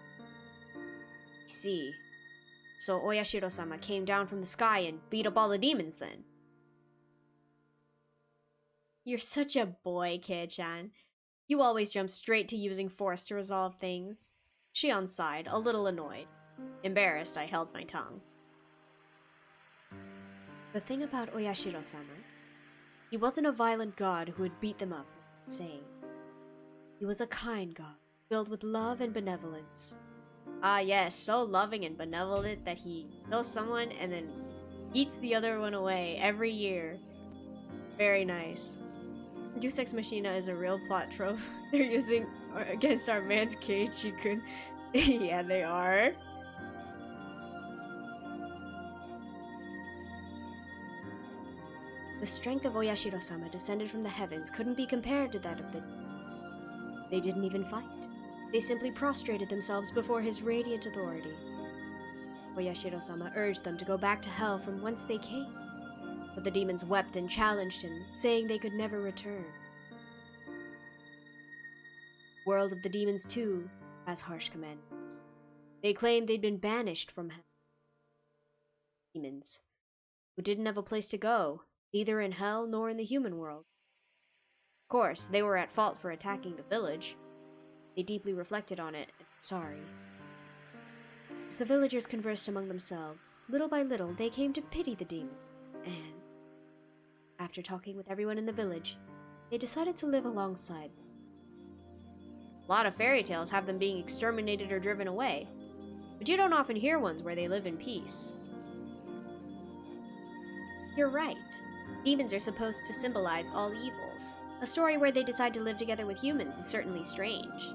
See, so Oyashiro-sama came down from the sky and beat up all the demons then. You're such a boy, Kei-chan. You always jump straight to using force to resolve things. Shion sighed, a little annoyed. Embarrassed, I held my tongue. The thing about Oyashiro-sama, he wasn't a violent god who would beat them up, saying. He was a kind god, filled with love and benevolence. Ah yes, so loving and benevolent that he kills someone and then eats the other one away every year. Very nice. Deus Ex Machina is a real plot trope they're using against our man's Keiichi-kun. Yeah, they are. The strength of Oyashiro-sama descended from the heavens couldn't be compared to that of the demons. They didn't even fight. They simply prostrated themselves before his radiant authority. Oyashiro-sama urged them to go back to hell from whence they came, but the demons wept and challenged him, saying they could never return. World of the demons, too, has harsh commandments. They claimed they'd been banished from hell. Demons, who didn't have a place to go, neither in hell nor in the human world. Of course, they were at fault for attacking the village. They deeply reflected on it, and were sorry. As the villagers conversed among themselves, little by little they came to pity the demons, and, after talking with everyone in the village, they decided to live alongside them. A lot of fairy tales have them being exterminated or driven away, but you don't often hear ones where they live in peace. You're right. Demons are supposed to symbolize all evils. A story where they decide to live together with humans is certainly strange.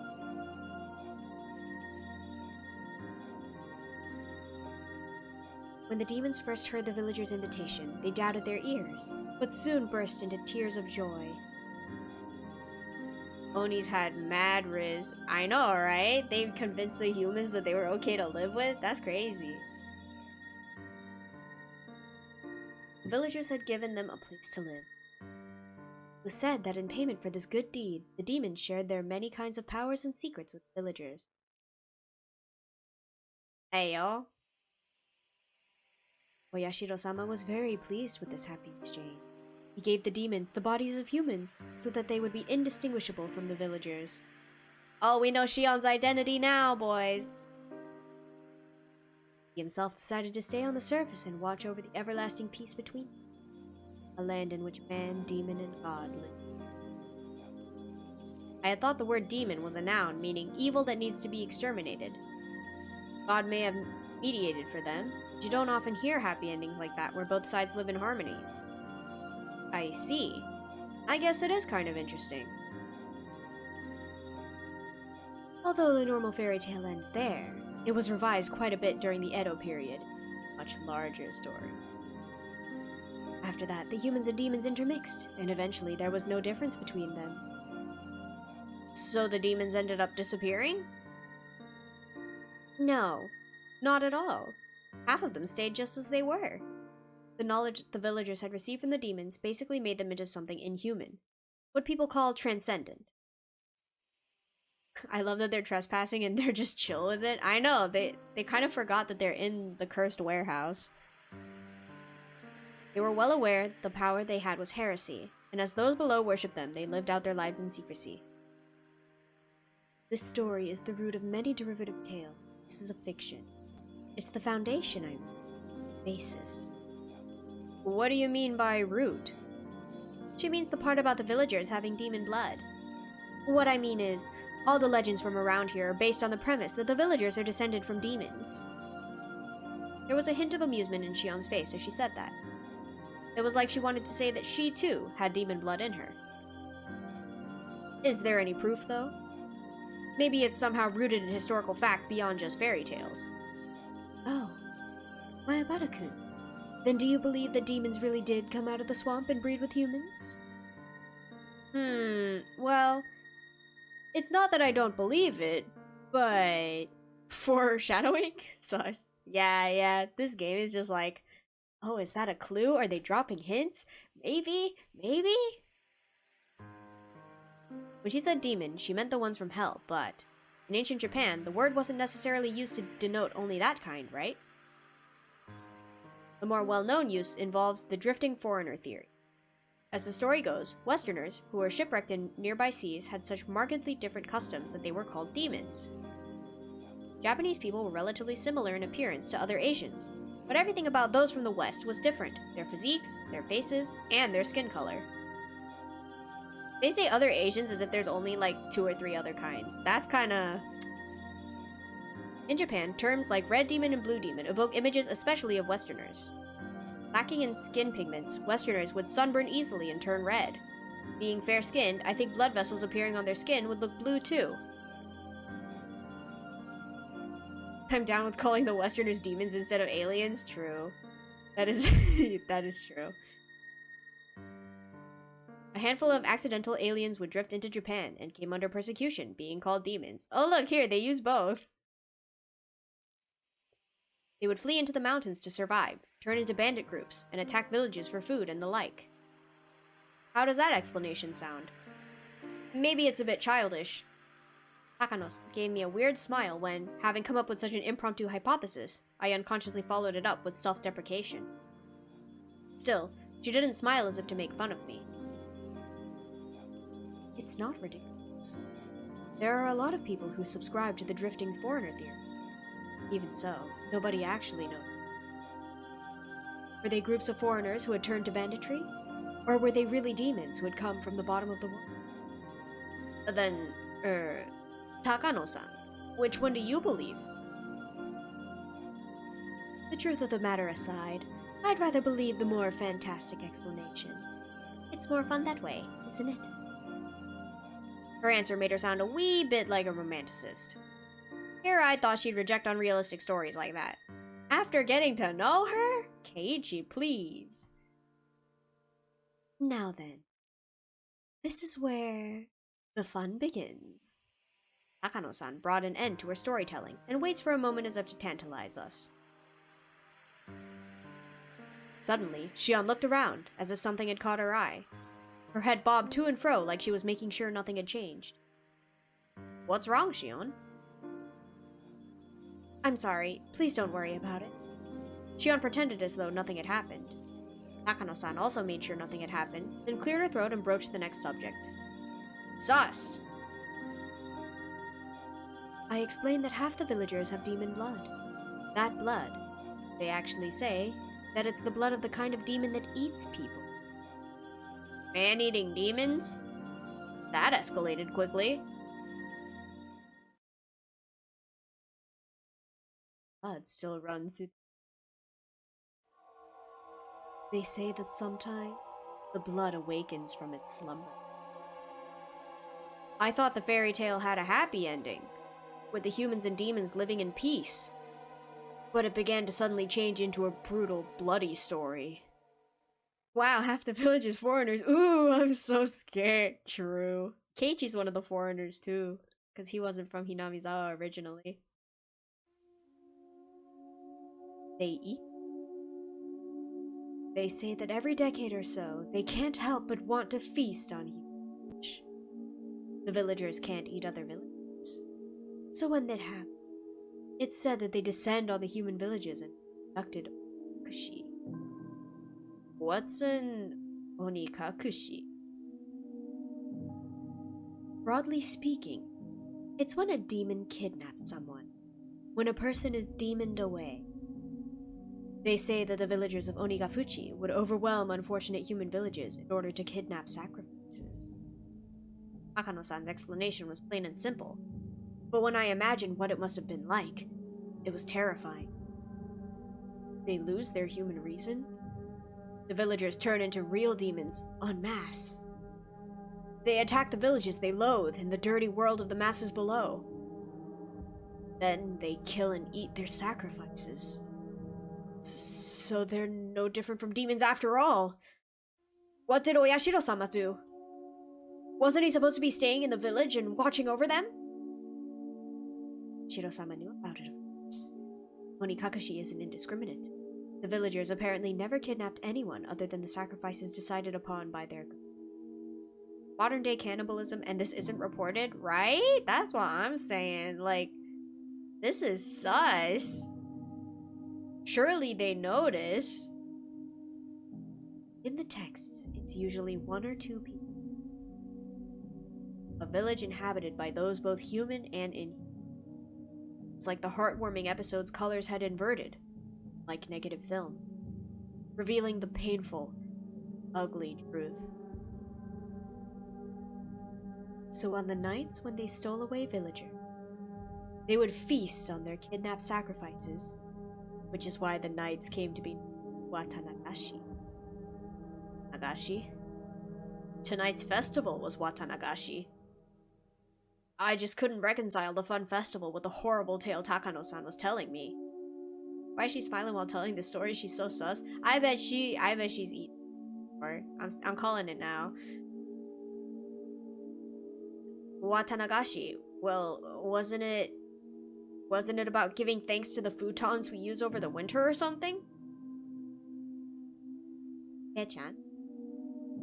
When the demons first heard the villagers' invitation, they doubted their ears, but soon burst into tears of joy. Onis had mad riz. I know, right? They convinced the humans that they were okay to live with? That's crazy. The villagers had given them a place to live. It was said that in payment for this good deed, the demons shared their many kinds of powers and secrets with the villagers. Ayo. Oyashiro-sama was very pleased with this happy exchange. He gave the demons the bodies of humans so that they would be indistinguishable from the villagers. Oh, we know Shion's identity now, boys. He himself decided to stay on the surface and watch over the everlasting peace between them. A land in which man, demon, and god live. I had thought the word demon was a noun, meaning evil that needs to be exterminated. God may have mediated for them, but you don't often hear happy endings like that where both sides live in harmony. I see. I guess it is kind of interesting. Although the normal fairy tale ends there, it was revised quite a bit during the Edo period. Much larger story. After that, the humans and demons intermixed, and eventually there was no difference between them. So the demons ended up disappearing? No, not at all. Half of them stayed just as they were. The knowledge the villagers had received from the demons basically made them into something inhuman. What people call transcendent. I love that they're trespassing and they're just chill with it. I know, they kind of forgot that they're in the cursed warehouse. They were well aware the power they had was heresy, and as those below worshipped them, they lived out their lives in secrecy. This story is the root of many derivative tales. This is a fiction. It's the foundation, I mean. Basis. What do you mean by root? She means the part about the villagers having demon blood. What I mean is, all the legends from around here are based on the premise that the villagers are descended from demons. There was a hint of amusement in Shion's face as she said that. It was like she wanted to say that she, too, had demon blood in her. Is there any proof, though? Maybe it's somehow rooted in historical fact beyond just fairy tales. Oh, Mayabara-kun. Then do you believe that demons really did come out of the swamp and breed with humans? Well, it's not that I don't believe it, but foreshadowing? Sus. Yeah, this game is just like, oh, is that a clue? Are they dropping hints? Maybe? When she said demon, she meant the ones from hell, but in ancient Japan, the word wasn't necessarily used to denote only that kind, right? The more well-known use involves the drifting foreigner theory. As the story goes, Westerners, who were shipwrecked in nearby seas, had such markedly different customs that they were called demons. Japanese people were relatively similar in appearance to other Asians, but everything about those from the West was different: their physiques, their faces, and their skin color. They say other Asians as if there's only like 2 or 3 other kinds. That's kinda... In Japan, terms like red demon and blue demon evoke images especially of Westerners. Lacking in skin pigments, Westerners would sunburn easily and turn red. Being fair-skinned, I think blood vessels appearing on their skin would look blue too. I'm down with calling the Westerners demons instead of aliens. True. That is that is true. A handful of accidental aliens would drift into Japan and came under persecution, being called demons. Oh look, here, they use both. They would flee into the mountains to survive, turn into bandit groups, and attack villages for food and the like. How does that explanation sound? Maybe it's a bit childish. Takanos gave me a weird smile when, having come up with such an impromptu hypothesis, I unconsciously followed it up with self-deprecation. Still, she didn't smile as if to make fun of me. It's not ridiculous. There are a lot of people who subscribe to the drifting foreigner theory. Even so, nobody actually knows. Were they groups of foreigners who had turned to banditry? Or were they really demons who had come from the bottom of the world? Then, Takano-san, which one do you believe? The truth of the matter aside, I'd rather believe the more fantastic explanation. It's more fun that way, isn't it? Her answer made her sound a wee bit like a romanticist. Here I thought she'd reject unrealistic stories like that. After getting to know her? Keiichi, please. Now then, this is where the fun begins. Takano-san brought an end to her storytelling and waits for a moment as if to tantalize us. Suddenly, Shion looked around, as if something had caught her eye. Her head bobbed to and fro like she was making sure nothing had changed. What's wrong, Shion? I'm sorry, please don't worry about it. Shion pretended as though nothing had happened. Takano-san also made sure nothing had happened, then cleared her throat and broached the next subject. Sus! I explained that half the villagers have demon blood. That blood, they actually say that it's the blood of the kind of demon that eats people. Man-eating demons? That escalated quickly. Blood still runs through. They say that sometime the blood awakens from its slumber. I thought the fairy tale had a happy ending, with the humans and demons living in peace. But it began to suddenly change into a brutal, bloody story. Wow, half the village is foreigners. Ooh, I'm so scared. True. Keiichi's one of the foreigners too, because he wasn't from Hinamizawa originally. They eat. They say that every decade or so, they can't help but want to feast on humans. The villagers can't eat other villagers. So when that happens, it's said that they descend on the human villages and conducted onikakushi. What's an onikakushi? Broadly speaking, it's when a demon kidnaps someone, when a person is demoned away. They say that the villagers of Onigafuchi would overwhelm unfortunate human villages in order to kidnap sacrifices. Akano-san's explanation was plain and simple, but when I imagined what it must have been like, it was terrifying. They lose their human reason? The villagers turn into real demons en masse. They attack the villages they loathe in the dirty world of the masses below. Then they kill and eat their sacrifices. So they're no different from demons after all. What did Oyashiro-sama do? Wasn't he supposed to be staying in the village and watching over them? Shiro-sama knew about it, of course. Onikakushi isn't indiscriminate. The villagers apparently never kidnapped anyone other than the sacrifices decided upon by their modern-day cannibalism, and this isn't reported, right? That's what I'm saying. Like, this is sus. Surely they notice. In the texts, it's usually one or two people. A village inhabited by those both human and inhuman. It's like the heartwarming episode's colors had inverted, like negative film, revealing the painful, ugly truth. So on the nights when they stole away villagers, they would feast on their kidnapped sacrifices, which is why the nights came to be Watanagashi. Nagashi? Tonight's festival was Watanagashi. I just couldn't reconcile the fun festival with the horrible tale Takano-san was telling me. Why is she smiling while telling this story? She's so sus. I bet she's eating. Or I'm calling it now. Watanagashi. Well, wasn't it about giving thanks to the futons we use over the winter or something? Chan.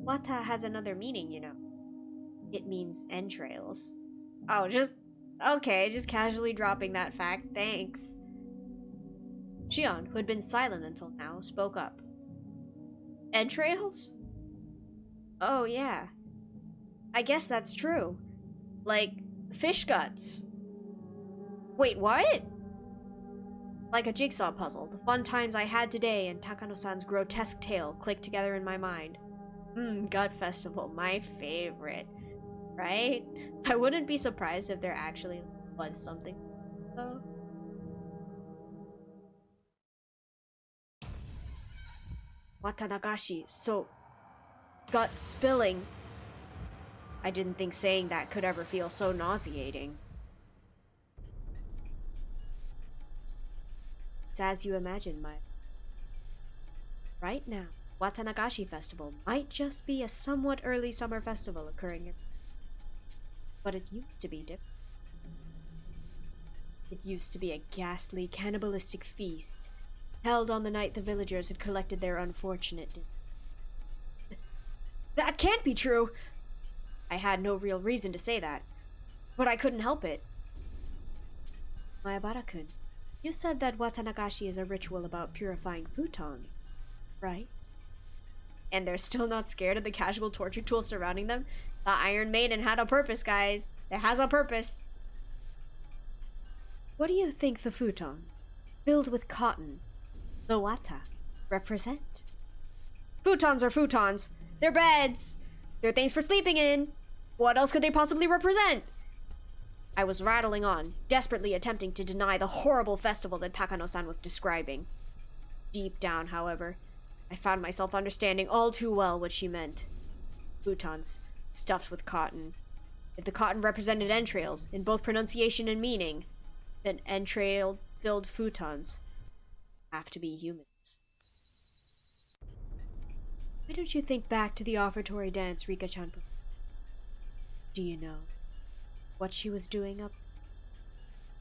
Wata has another meaning, you know. It means entrails. Oh, just casually dropping that fact, thanks. Shion, who had been silent until now, spoke up. Entrails? Oh, yeah. I guess that's true. Like, fish guts. Wait, what? Like a jigsaw puzzle, the fun times I had today and Takano-san's grotesque tale clicked together in my mind. Gut Festival, my favorite. Right? I wouldn't be surprised if there actually was something, though. Watanagashi, so... gut spilling. I didn't think saying that could ever feel so nauseating. It's as you imagine, my... Right now, Watanagashi Festival might just be a somewhat early summer festival occurring in... But it used to be different. It used to be a ghastly, cannibalistic feast, held on the night the villagers had collected their unfortunate dead. That can't be true! I had no real reason to say that, but I couldn't help it. Mayabara-kun, you said that Watanagashi is a ritual about purifying futons, right? And they're still not scared of the casual torture tools surrounding them? The Iron Maiden had a purpose, guys. It has a purpose. What do you think the futons, filled with cotton, the wata, represent? Futons are futons. They're beds. They're things for sleeping in. What else could they possibly represent? I was rattling on, desperately attempting to deny the horrible festival that Takano-san was describing. Deep down, however, I found myself understanding all too well what she meant. Futons, stuffed with cotton. If the cotton represented entrails, in both pronunciation and meaning, then entrail-filled futons have to be humans. Why don't you think back to the offertory dance Rika-chan performed? Do you know what she was doing up?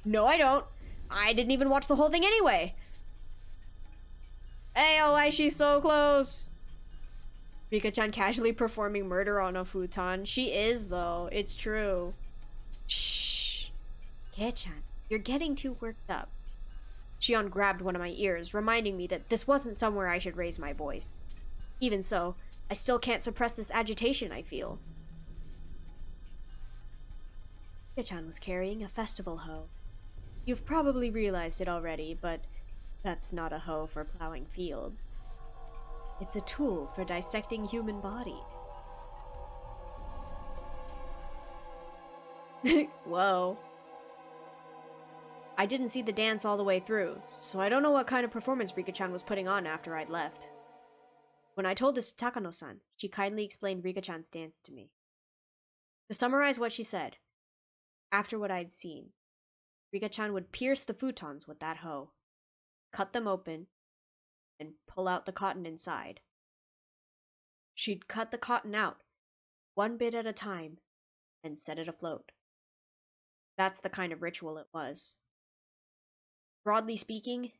No, I don't. I didn't even watch the whole thing anyway. Hey, oh, why she's so close? Rika-chan casually performing murder on a futon. She is, though. It's true. Shh. Kei-chan, you're getting too worked up. Shion grabbed one of my ears, reminding me that this wasn't somewhere I should raise my voice. Even so, I still can't suppress this agitation I feel. Rika-chan was carrying a festival hoe. You've probably realized it already, but that's not a hoe for plowing fields. It's a tool for dissecting human bodies. Whoa. I didn't see the dance all the way through, so I don't know what kind of performance Rika-chan was putting on after I'd left. When I told this to Takano-san, she kindly explained Rika-chan's dance to me. To summarize what she said, after what I'd seen, Rika-chan would pierce the futons with that hoe, cut them open, and pull out the cotton inside. She'd cut the cotton out, one bit at a time, and set it afloat. That's the kind of ritual it was. Broadly speaking,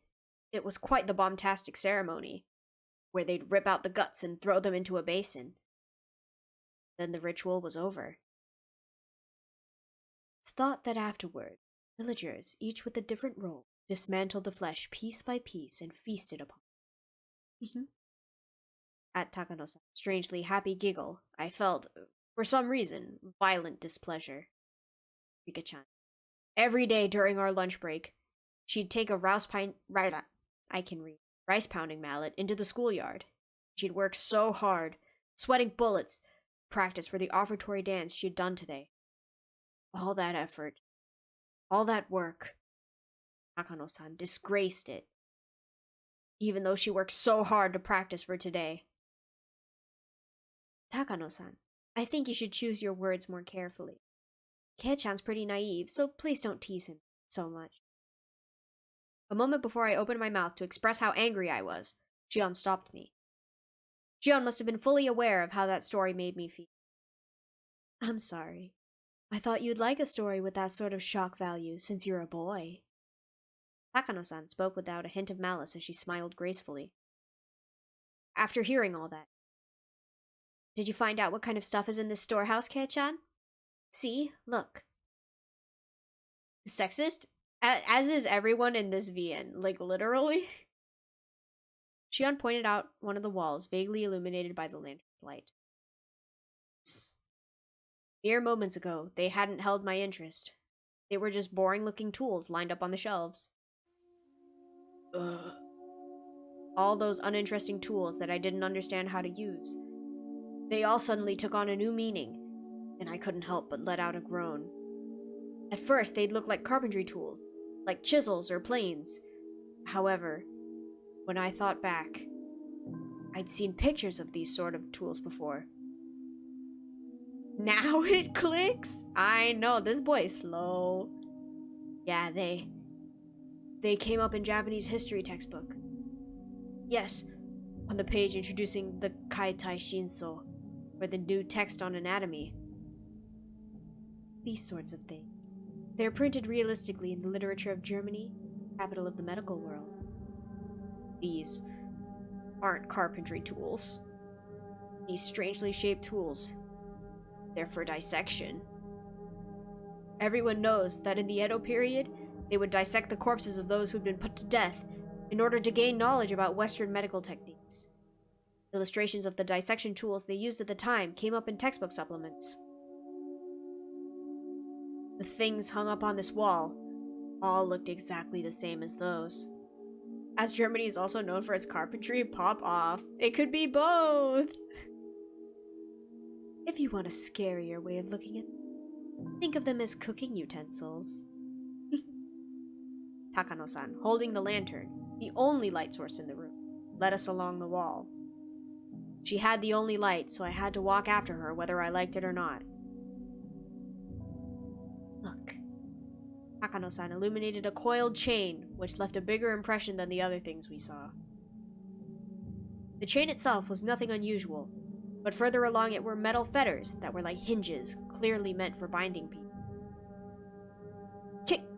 it was quite the bombastic ceremony, where they'd rip out the guts and throw them into a basin. Then the ritual was over. It's thought that afterward, villagers, each with a different role, dismantled the flesh piece by piece and feasted upon it. At Takano-san's strangely happy giggle, I felt, for some reason, violent displeasure. Rika-chan. Every day during our lunch break, she'd take a rice pounding mallet into the schoolyard. She'd work so hard, sweating bullets, practice for the offertory dance she'd done today. All that effort, all that work, Takano-san disgraced it, even though she worked so hard to practice for today. Takano-san, I think you should choose your words more carefully. Kei-chan's pretty naive, so please don't tease him so much. A moment before I opened my mouth to express how angry I was, Shion stopped me. Shion must have been fully aware of how that story made me feel. I'm sorry. I thought you'd like a story with that sort of shock value, since you're a boy. Takano-san spoke without a hint of malice as she smiled gracefully. After hearing all that, did you find out what kind of stuff is in this storehouse, Kei-chan? See? Look. Sexist? As is everyone in this VN. Like, literally? Shion pointed out one of the walls, vaguely illuminated by the lantern's light. Mere moments ago, they hadn't held my interest. They were just boring-looking tools lined up on the shelves. Ugh. All those uninteresting tools that I didn't understand how to use. They all suddenly took on a new meaning, and I couldn't help but let out a groan. At first, they'd look like carpentry tools, like chisels or planes. However, when I thought back, I'd seen pictures of these sort of tools before. Now it clicks? I know, this boy is slow. Yeah, they came up in Japanese history textbook. Yes, on the page introducing the Kaitai Shinso, or the new text on anatomy. These sorts of things. They're printed realistically in the literature of Germany, capital of the medical world. These aren't carpentry tools. These strangely shaped tools, they're for dissection. Everyone knows that in the Edo period, they would dissect the corpses of those who'd been put to death in order to gain knowledge about Western medical techniques. Illustrations of the dissection tools they used at the time came up in textbook supplements. The things hung up on this wall all looked exactly the same as those. As Germany is also known for its carpentry, pop off. It could be both! If you want a scarier way of looking at them, think of them as cooking utensils. Takano-san, holding the lantern, the only light source in the room, led us along the wall. She had the only light, so I had to walk after her whether I liked it or not. Look. Takano-san illuminated a coiled chain, which left a bigger impression than the other things we saw. The chain itself was nothing unusual, but further along it were metal fetters that were like hinges, clearly meant for binding people.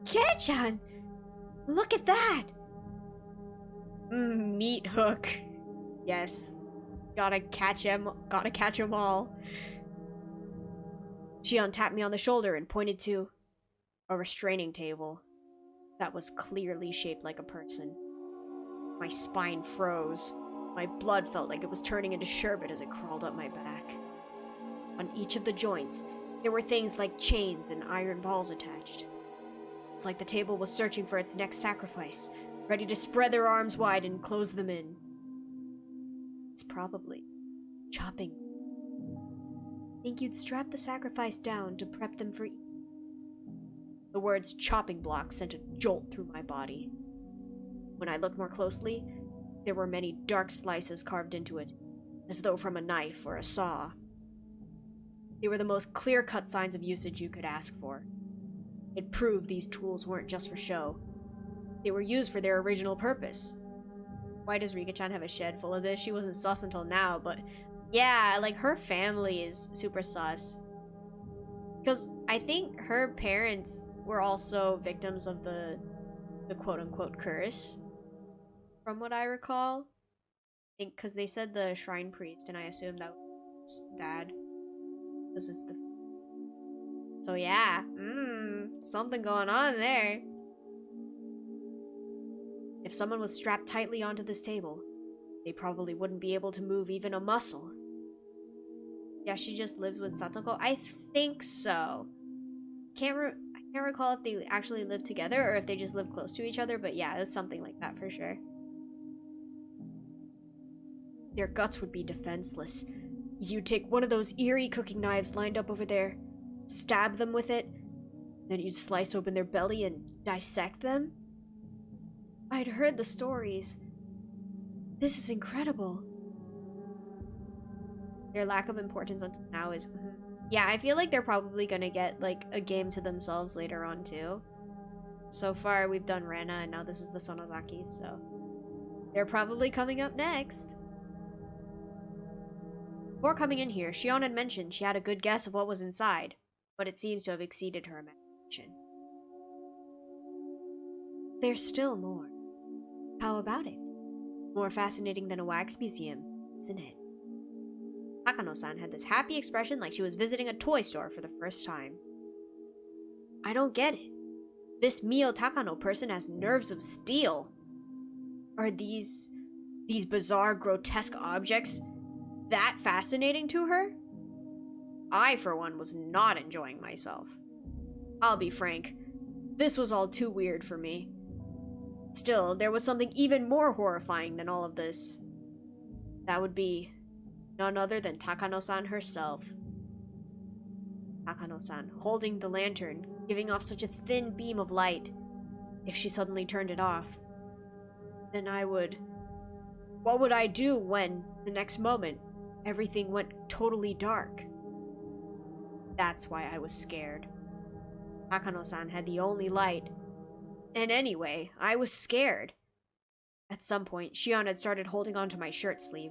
Kare-chan! Look at that! Meat hook. Yes. Gotta catch 'em all. Shion tapped me on the shoulder and pointed to a restraining table that was clearly shaped like a person. My spine froze. My blood felt like it was turning into sherbet as it crawled up my back. On each of the joints, there were things like chains and iron balls attached. It's like the table was searching for its next sacrifice, ready to spread their arms wide and close them in. It's probably chopping. Think you'd strap the sacrifice down to prep them for The words chopping block sent a jolt through my body. When I looked more closely, there were many dark slices carved into it, as though from a knife or a saw. They were the most clear-cut signs of usage you could ask for. It proved these tools weren't just for show. They were used for their original purpose. Why does Rika-chan have a shed full of this? She wasn't sus until now, but yeah, like, her family is super sus. Because I think her parents were also victims of the quote-unquote curse, from what I recall. I think because they said the shrine priest, and I assumed that was dad. Because it's the... So yeah, something going on there. If someone was strapped tightly onto this table, they probably wouldn't be able to move even a muscle. Yeah, she just lives with Satoko? I think so. I can't recall if they actually live together or if they just live close to each other, but yeah, it's something like that for sure. Their guts would be defenseless. You'd take one of those eerie cooking knives lined up over there, stab them with it, then you'd slice open their belly and dissect them? I'd heard the stories. This is incredible. Their lack of importance until now is... Yeah, I feel like they're probably gonna get, like, a game to themselves later on, too. So far, we've done Rena, and now this is the Sonozaki, so... They're probably coming up next. Before coming in here, Shion had mentioned she had a good guess of what was inside, but it seems to have exceeded her imagination. There's still more. How about it? More fascinating than a wax museum, isn't it? Takano-san had this happy expression like she was visiting a toy store for the first time. I don't get it. This Mio Takano person has nerves of steel. Are these bizarre, grotesque objects that fascinating to her? I, for one, was not enjoying myself. I'll be frank, this was all too weird for me. Still, there was something even more horrifying than all of this. That would be none other than Takano-san herself. Takano-san, holding the lantern, giving off such a thin beam of light. If she suddenly turned it off, then I would... What would I do when, the next moment, everything went totally dark? That's why I was scared. Takano-san had the only light. And anyway, I was scared. At some point, Shion had started holding onto my shirt sleeve.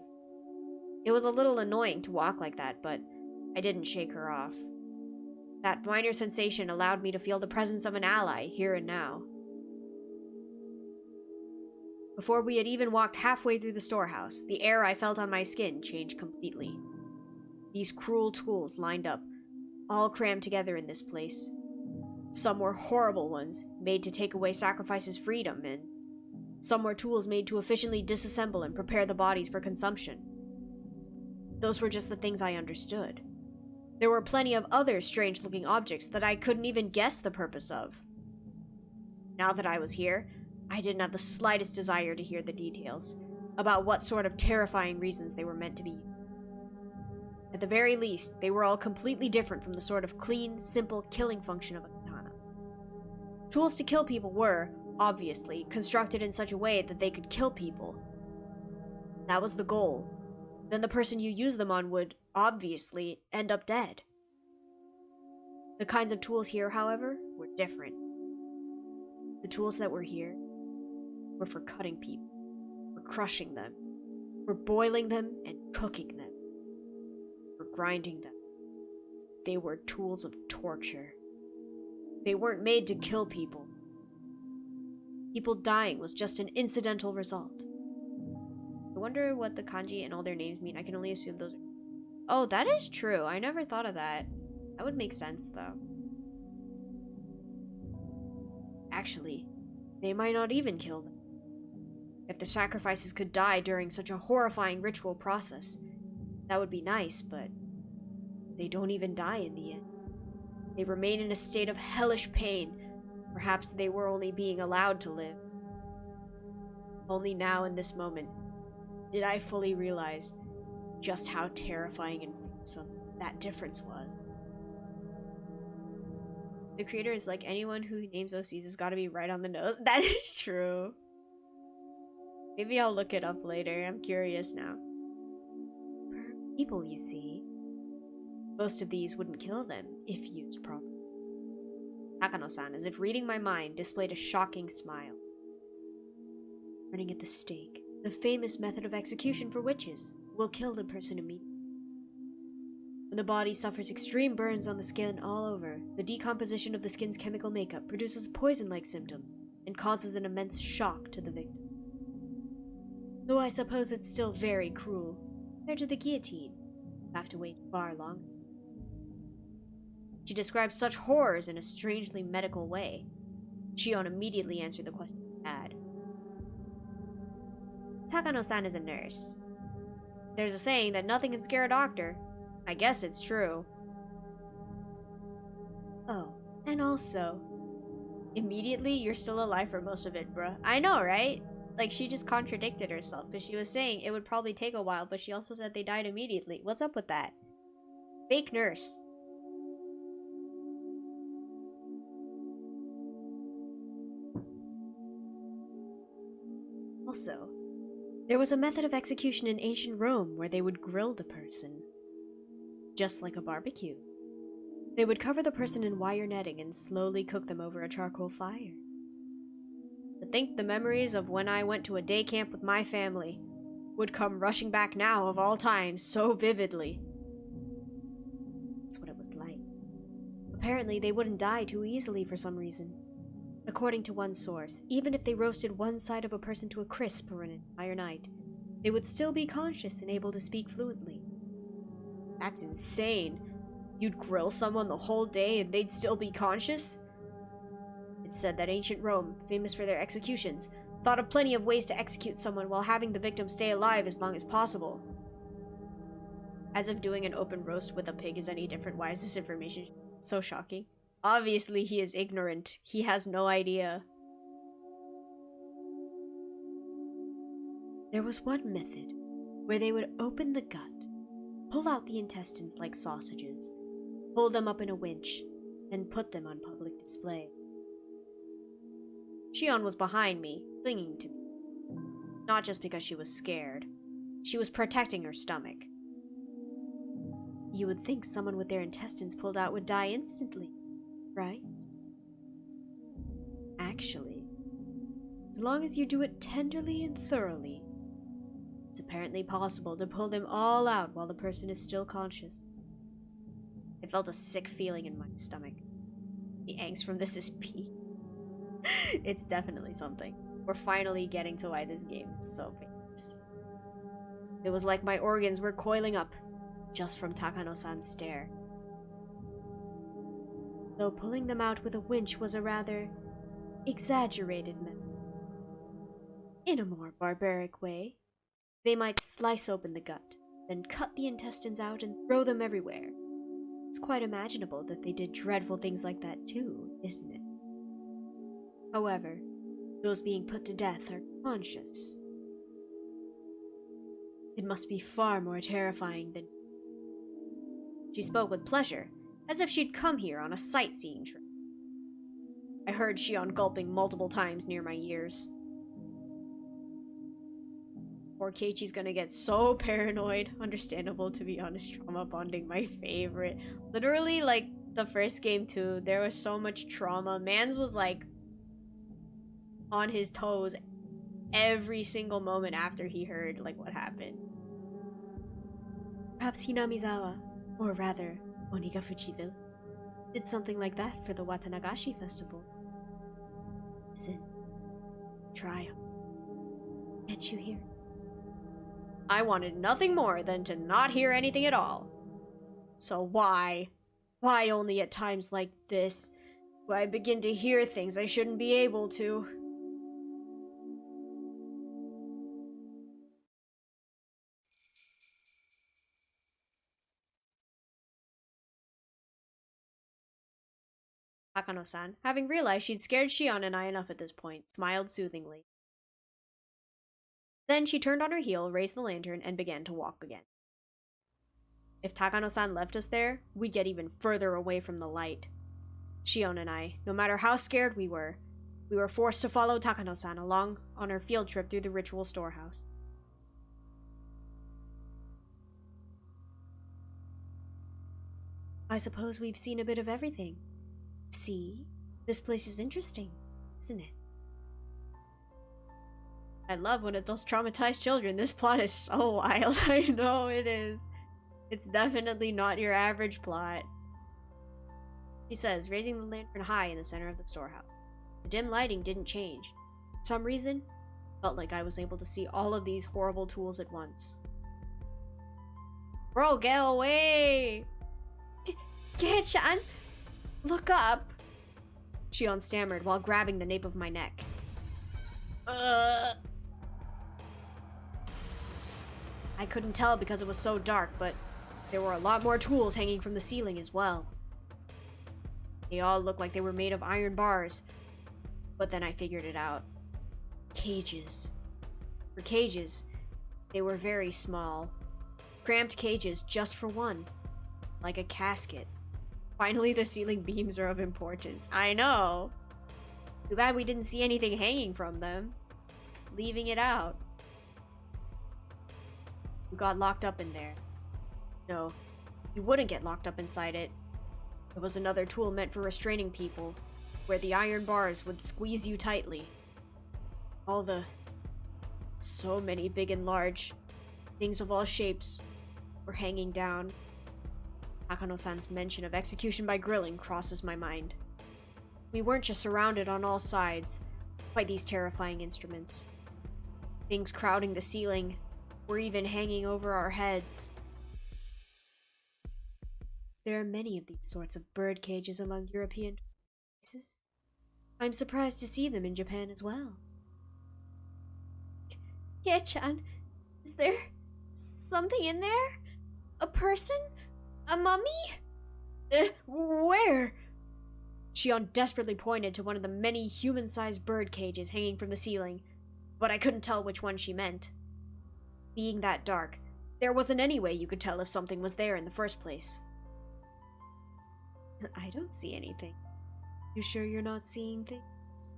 It was a little annoying to walk like that, but I didn't shake her off. That minor sensation allowed me to feel the presence of an ally here and now. Before we had even walked halfway through the storehouse, the air I felt on my skin changed completely. These cruel tools lined up, all crammed together in this place. Some were horrible ones, made to take away sacrifices' freedom, and some were tools made to efficiently disassemble and prepare the bodies for consumption. Those were just the things I understood. There were plenty of other strange-looking objects that I couldn't even guess the purpose of. Now that I was here, I didn't have the slightest desire to hear the details about what sort of terrifying reasons they were meant to be. At the very least, they were all completely different from the sort of clean, simple killing function of a katana. Tools to kill people were, obviously, constructed in such a way that they could kill people. That was the goal. Then the person you use them on would, obviously, end up dead. The kinds of tools here, however, were different. The tools that were here were for cutting people, for crushing them, for boiling them and cooking them, for grinding them. They were tools of torture. They weren't made to kill people. People dying was just an incidental result. I wonder what the kanji and all their names mean. I can only assume those are... Oh, that is true. I never thought of that. That would make sense, though. Actually, they might not even kill them. If the sacrifices could die during such a horrifying ritual process, that would be nice, but they don't even die in the end. They remain in a state of hellish pain. Perhaps they were only being allowed to live. Only now in this moment did I fully realize just how terrifying and gruesome that difference was. The creator is like, anyone who names OCs has got to be right on the nose. That is true. Maybe I'll look it up later. I'm curious now. For people, you see, most of these wouldn't kill them if used properly. Takano-san, as if reading my mind, displayed a shocking smile. Burning at the stake, the famous method of execution for witches, will kill the person immediately. When the body suffers extreme burns on the skin all over, the decomposition of the skin's chemical makeup produces poison-like symptoms and causes an immense shock to the victim. Though I suppose it's still very cruel, compared to the guillotine, you have to wait far longer. She described such horrors in a strangely medical way. Shion immediately answered the question I had. Takano-san is a nurse. There's a saying that nothing can scare a doctor. I guess it's true. Oh, and also, immediately you're still alive for most of it, bruh. I know, right? Like, she just contradicted herself, because she was saying it would probably take a while, but she also said they died immediately. What's up with that? Fake nurse. Also, there was a method of execution in ancient Rome where they would grill the person. Just like a barbecue. They would cover the person in wire netting and slowly cook them over a charcoal fire. To think the memories of when I went to a day camp with my family would come rushing back now of all times so vividly. That's what it was like. Apparently they wouldn't die too easily for some reason. According to one source, even if they roasted one side of a person to a crisp for an entire night, they would still be conscious and able to speak fluently. That's insane. You'd grill someone the whole day and they'd still be conscious? It's said that ancient Rome, famous for their executions, thought of plenty of ways to execute someone while having the victim stay alive as long as possible. As if doing an open roast with a pig is any different. Why is this information so shocking? Obviously he is ignorant. He has no idea. There was one method where they would open the gut, pull out the intestines like sausages, pull them up in a winch, and put them on public display. Shion was behind me, clinging to me. Not just because she was scared. She was protecting her stomach. You would think someone with their intestines pulled out would die instantly, right? Actually, as long as you do it tenderly and thoroughly, it's apparently possible to pull them all out while the person is still conscious. I felt a sick feeling in my stomach. The angst from this is peak. It's definitely something. We're finally getting to why this game is so famous. It was like my organs were coiling up, just from Takano-san's stare. Though pulling them out with a winch was a rather exaggerated method. In a more barbaric way, they might slice open the gut, then cut the intestines out and throw them everywhere. It's quite imaginable that they did dreadful things like that too, isn't it? However, those being put to death are conscious. It must be far more terrifying than... She spoke with pleasure, as if she'd come here on a sightseeing trip. I heard Shion gulping multiple times near my ears. Poor Keiichi's gonna get so paranoid. Understandable, to be honest. Trauma bonding, my favorite. Literally, like, the first game too, there was so much trauma. Mans was, like, on his toes every single moment after he heard, like, what happened. Perhaps Hinamizawa, or rather, Onigafuchiville, did something like that for the Watanagashi festival. Listen. Try. Can't you hear? I wanted nothing more than to not hear anything at all. So why only at times like this do I begin to hear things I shouldn't be able to? Takano-san, having realized she'd scared Shion and I enough at this point, smiled soothingly. Then she turned on her heel, raised the lantern, and began to walk again. If Takano-san left us there, we'd get even further away from the light. Shion and I, no matter how scared we were forced to follow Takano-san along on her field trip through the ritual storehouse. I suppose we've seen a bit of everything. See? This place is interesting, isn't it? I love when adults traumatize children. This plot is so wild. I know it is. It's definitely not your average plot. She says, raising the lantern high in the center of the storehouse. The dim lighting didn't change. For some reason, it felt like I was able to see all of these horrible tools at once. Bro, get away! Get-chan, look up. Shion stammered while grabbing the nape of my neck. I couldn't tell because it was so dark, but there were a lot more tools hanging from the ceiling as well. They all looked like they were made of iron bars, but then I figured it out. Cages. For cages, they were very small. Cramped cages just for one. Like a casket. Finally, the ceiling beams are of importance. I know! Too bad we didn't see anything hanging from them. Leaving it out. You got locked up in there. No, you wouldn't get locked up inside it. It was another tool meant for restraining people, where the iron bars would squeeze you tightly. So many big and large, things of all shapes, were hanging down. Takano-san's mention of execution by grilling crosses my mind. We weren't just surrounded on all sides by these terrifying instruments. Things crowding the ceiling were even hanging over our heads. There are many of these sorts of bird cages among European places. I'm surprised to see them in Japan as well. Get-chan, is there something in there? A person? A mummy? Where? Shion desperately pointed to one of the many human-sized bird cages hanging from the ceiling, but I couldn't tell which one she meant. Being that dark, there wasn't any way you could tell if something was there in the first place. I don't see anything. You sure you're not seeing things?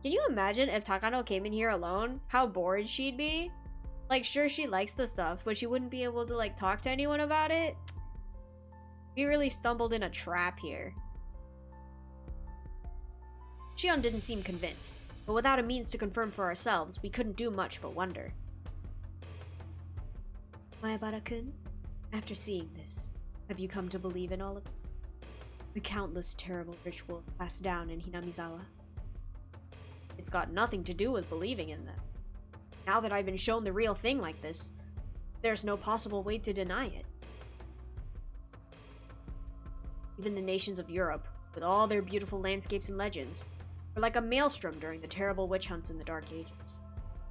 Can you imagine if Takano came in here alone? How bored she'd be? Like, sure, she likes the stuff, but she wouldn't be able to, like, talk to anyone about it? We really stumbled in a trap here. Shion didn't seem convinced, but without a means to confirm for ourselves, we couldn't do much but wonder. Mayabara-kun, after seeing this, have you come to believe in all of the countless terrible rituals passed down in Hinamizawa? It's got nothing to do with believing in them. Now that I've been shown the real thing like this, there's no possible way to deny it. Even the nations of Europe, with all their beautiful landscapes and legends, were like a maelstrom during the terrible witch hunts in the Dark Ages.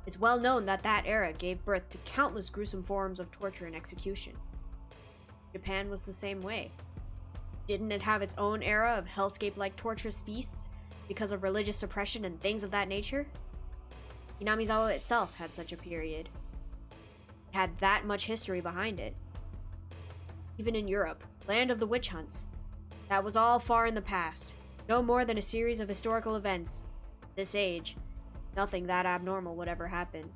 It's well known that that era gave birth to countless gruesome forms of torture and execution. Japan was the same way. It Didn't it have its own era of hellscape-like torturous feasts because of religious suppression and things of that nature? Hinamizawa itself had such a period. It had that much history behind it. Even in Europe, land of the witch hunts, that was all far in the past, no more than a series of historical events. This age, nothing that abnormal would ever happen.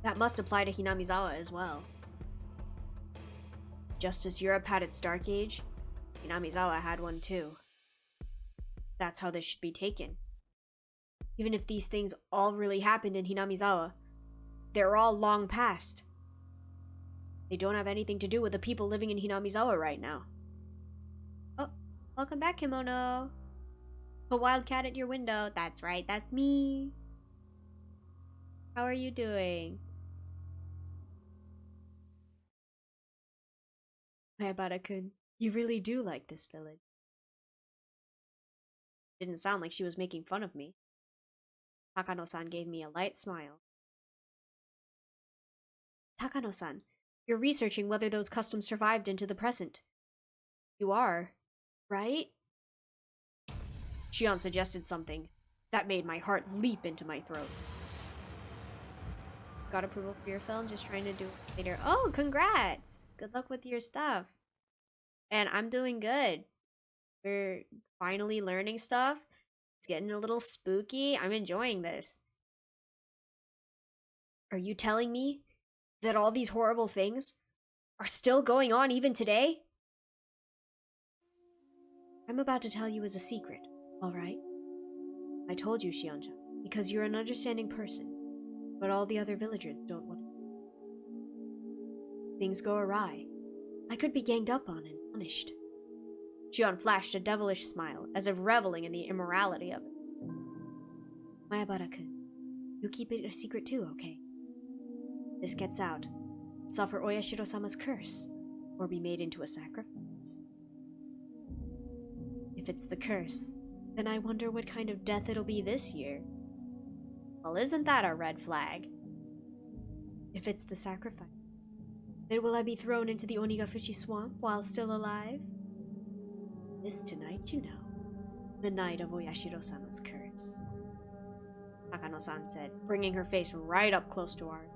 That must apply to Hinamizawa as well. Just as Europe had its Dark Age, Hinamizawa had one too. That's how this should be taken. Even if these things all really happened in Hinamizawa, they're all long past. They don't have anything to do with the people living in Hinamizawa right now. Oh, welcome back, Kimono. A wildcat at your window. That's right, that's me. How are you doing? Mayabara-kun, you really do like this village. Didn't sound like she was making fun of me. Takano-san gave me a light smile. Takano-san, you're researching whether those customs survived into the present. You are, right? Shion suggested something. That made my heart leap into my throat. Got approval for your film, just trying to do it later. Oh, congrats! Good luck with your stuff. And I'm doing good. We're finally learning stuff. It's getting a little spooky. I'm enjoying this. Are you telling me that all these horrible things are still going on even today? I'm about to tell you as a secret, alright? I told you, Shion-chan, because you're an understanding person, but all the other villagers don't want it. Things go awry. I could be ganged up on and punished. Shion flashed a devilish smile, as if reveling in the immorality of it. Mayabara-kun, you keep it a secret too, okay? This gets out, suffer Oyashiro-sama's curse, or be made into a sacrifice. If it's the curse, then I wonder what kind of death it'll be this year. Well, isn't that a red flag? If it's the sacrifice, then will I be thrown into the Onigafuchi swamp while still alive? This tonight, you know. The night of Oyashiro-sama's curse. Takano-san said, bringing her face right up close to ours.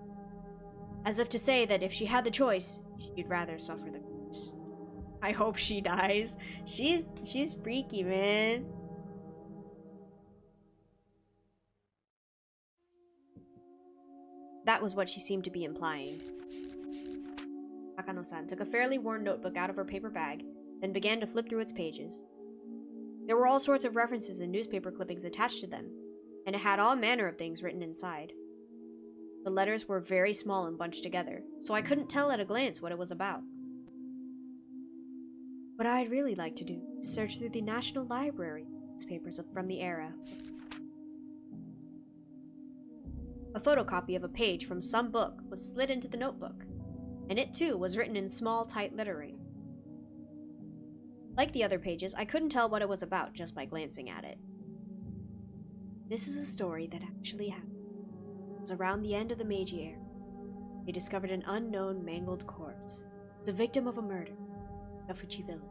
As if to say that if she had the choice, she'd rather suffer the curse. I hope she dies. She's freaky, man. That was what she seemed to be implying. Takano-san took a fairly worn notebook out of her paper bag, then began to flip through its pages. There were all sorts of references and newspaper clippings attached to them, and it had all manner of things written inside. The letters were very small and bunched together, so I couldn't tell at a glance what it was about. What I'd really like to do is search through the National Library newspapers from the era. A photocopy of a page from some book was slid into the notebook, and it too was written in small, tight lettering. Like the other pages, I couldn't tell what it was about just by glancing at it. This is a story that actually happened. It was around the end of the Meiji era. They discovered an unknown mangled corpse, the victim of a murder, in Fuchi Village.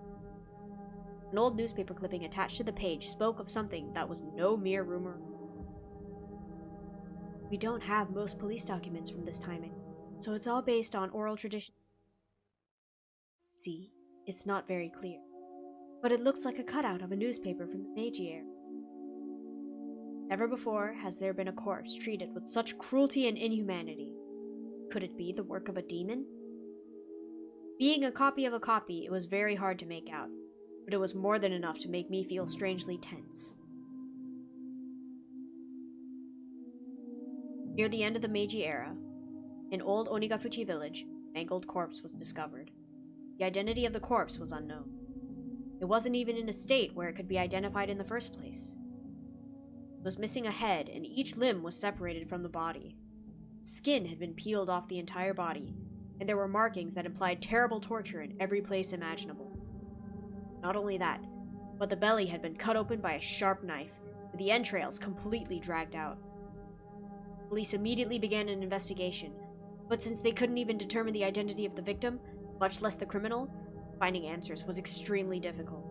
An old newspaper clipping attached to the page spoke of something that was no mere rumor. We don't have most police documents from this timing, so it's all based on oral tradition. See, it's not very clear, but it looks like a cutout of a newspaper from the Meiji era. Never before has there been a corpse treated with such cruelty and inhumanity. Could it be the work of a demon? Being a copy of a copy, it was very hard to make out, but it was more than enough to make me feel strangely tense. Near the end of the Meiji era, in old Onigafuchi village, a mangled corpse was discovered. The identity of the corpse was unknown. It wasn't even in a state where it could be identified in the first place. It was missing a head, and each limb was separated from the body. Skin had been peeled off the entire body, and there were markings that implied terrible torture in every place imaginable. Not only that, but the belly had been cut open by a sharp knife, with the entrails completely dragged out. Police immediately began an investigation, but since they couldn't even determine the identity of the victim, much less the criminal, Finding answers was extremely difficult.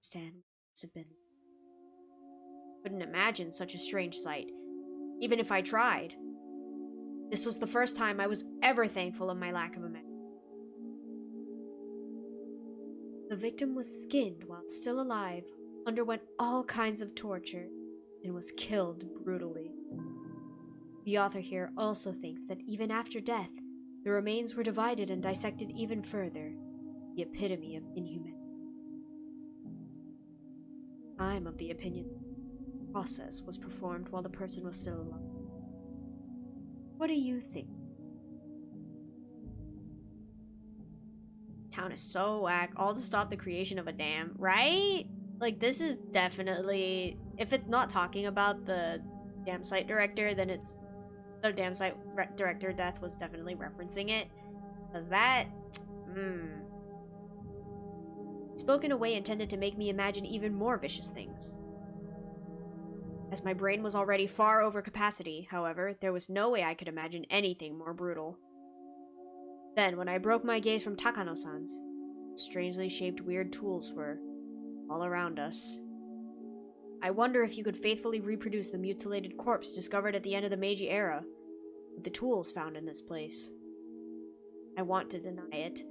Stan must have been. Couldn't imagine such a strange sight, even if I tried. This was the first time I was ever thankful of my lack of imagination. The victim was skinned while still alive, underwent all kinds of torture, and was killed brutally. The author here also thinks that even after death, the remains were divided and dissected even further, the epitome of inhumanity. I'm of the opinion the process was performed while the person was still alive. What do you think? Town is so whack, all to stop the creation of a dam, right? Like, this is definitely, if it's not talking about the dam site director, then it's the dam site director death was definitely referencing it. Because that, spoke in a way intended to make me imagine even more vicious things. As my brain was already far over capacity, however, there was no way I could imagine anything more brutal. Then, when I broke my gaze from Takano-san's, strangely shaped weird tools were all around us. I wonder if you could faithfully reproduce the mutilated corpse discovered at the end of the Meiji era, with the tools found in this place. I want to deny it.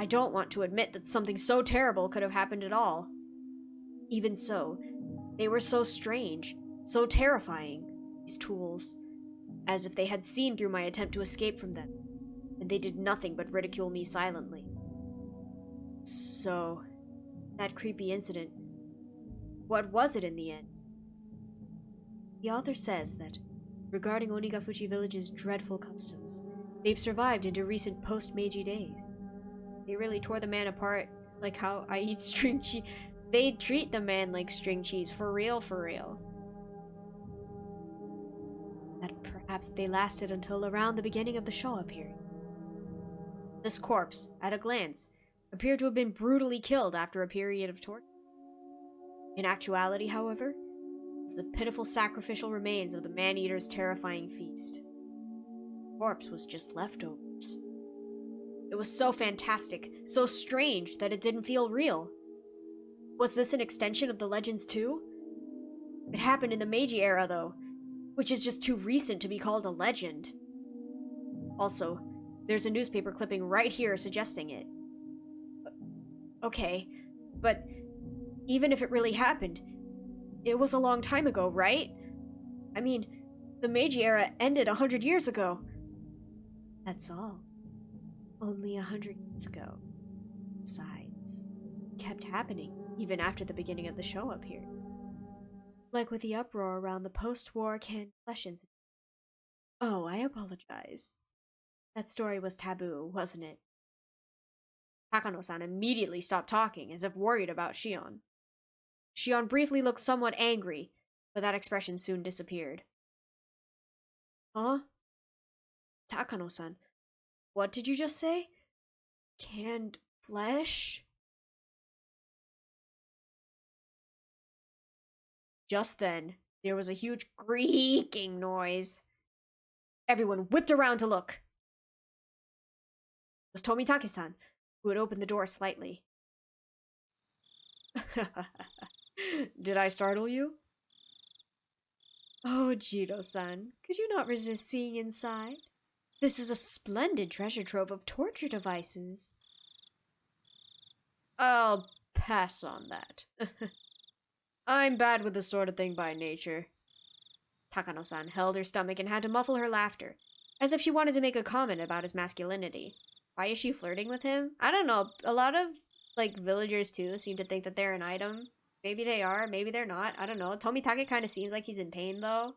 I don't want to admit that something so terrible could have happened at all. Even so, they were so strange, so terrifying, these tools, as if they had seen through my attempt to escape from them, and they did nothing but ridicule me silently. So, that creepy incident, what was it in the end? The author says that, regarding Onigafuchi Village's dreadful customs, they've survived into recent post-Meiji days. They really tore the man apart, like how I eat string cheese. They treat the man like string cheese, for real, for real. That perhaps they lasted until around the beginning of the Showa period. This corpse, at a glance, appeared to have been brutally killed after a period of torture. In actuality, however, it was the pitiful sacrificial remains of the man-eater's terrifying feast. The corpse was just leftovers. It was so fantastic, so strange that it didn't feel real. Was this an extension of the legends too? It happened in the Meiji era, though, which is just too recent to be called a legend. Also, there's a newspaper clipping right here suggesting it. Okay, but even if it really happened, it was a long time ago, right? I mean, the Meiji era ended 100 years ago. That's all. Only 100 years ago. Besides, it kept happening even after the beginning of the Showa period. Like with the uproar around the post-war canned flesh incident. Oh, I apologize. That story was taboo, wasn't it? Takano-san immediately stopped talking, as if worried about Shion. Shion briefly looked somewhat angry, but that expression soon disappeared. Huh? Takano-san, what did you just say? Canned flesh? Just then, there was a huge creaking noise. Everyone whipped around to look. It was Tomitake-san, who had opened the door slightly. Did I startle you? Oh, Jiro-san, could you not resist seeing inside? This is a splendid treasure trove of torture devices. I'll pass on that. I'm bad with this sort of thing by nature. Takano-san held her stomach and had to muffle her laughter, as if she wanted to make a comment about his masculinity. Why is she flirting with him? I don't know. A lot of, villagers, too, seem to think that they're an item. Maybe they are, maybe they're not. I don't know. Tomitake kind of seems like he's in pain, though.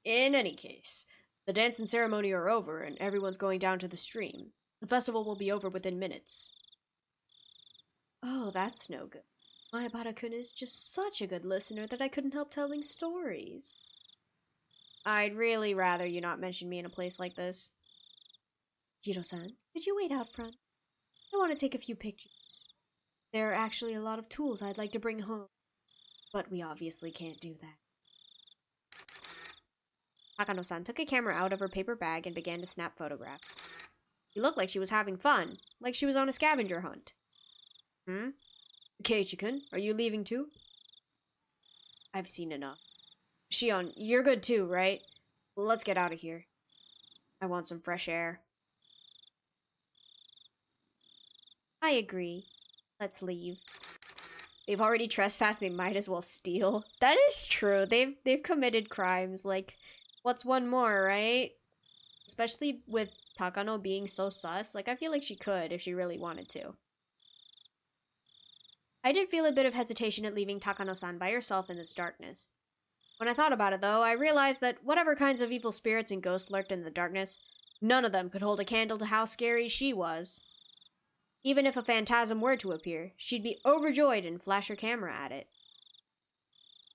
In any case, the dance and ceremony are over, and everyone's going down to the stream. The festival will be over within minutes. Oh, that's no good. Mahabara-kun is just such a good listener that I couldn't help telling stories. I'd really rather you not mention me in a place like this. Jiro-san, could you wait out front? I want to take a few pictures. There are actually a lot of tools I'd like to bring home. But we obviously can't do that. Takano-san took a camera out of her paper bag and began to snap photographs. She looked like she was having fun, like she was on a scavenger hunt. Keiichi-kun, are you leaving too? I've seen enough. Shion, you're good too, right? Let's get out of here. I want some fresh air. I agree. Let's leave. They've already trespassed, they might as well steal. That is true. They've committed crimes. Like, what's one more, right? Especially with Takano being so sus. Like, I feel like she could if she really wanted to. I did feel a bit of hesitation at leaving Takano-san by herself in this darkness. When I thought about it, though, I realized that whatever kinds of evil spirits and ghosts lurked in the darkness, none of them could hold a candle to how scary she was. Even if a phantasm were to appear, she'd be overjoyed and flash her camera at it.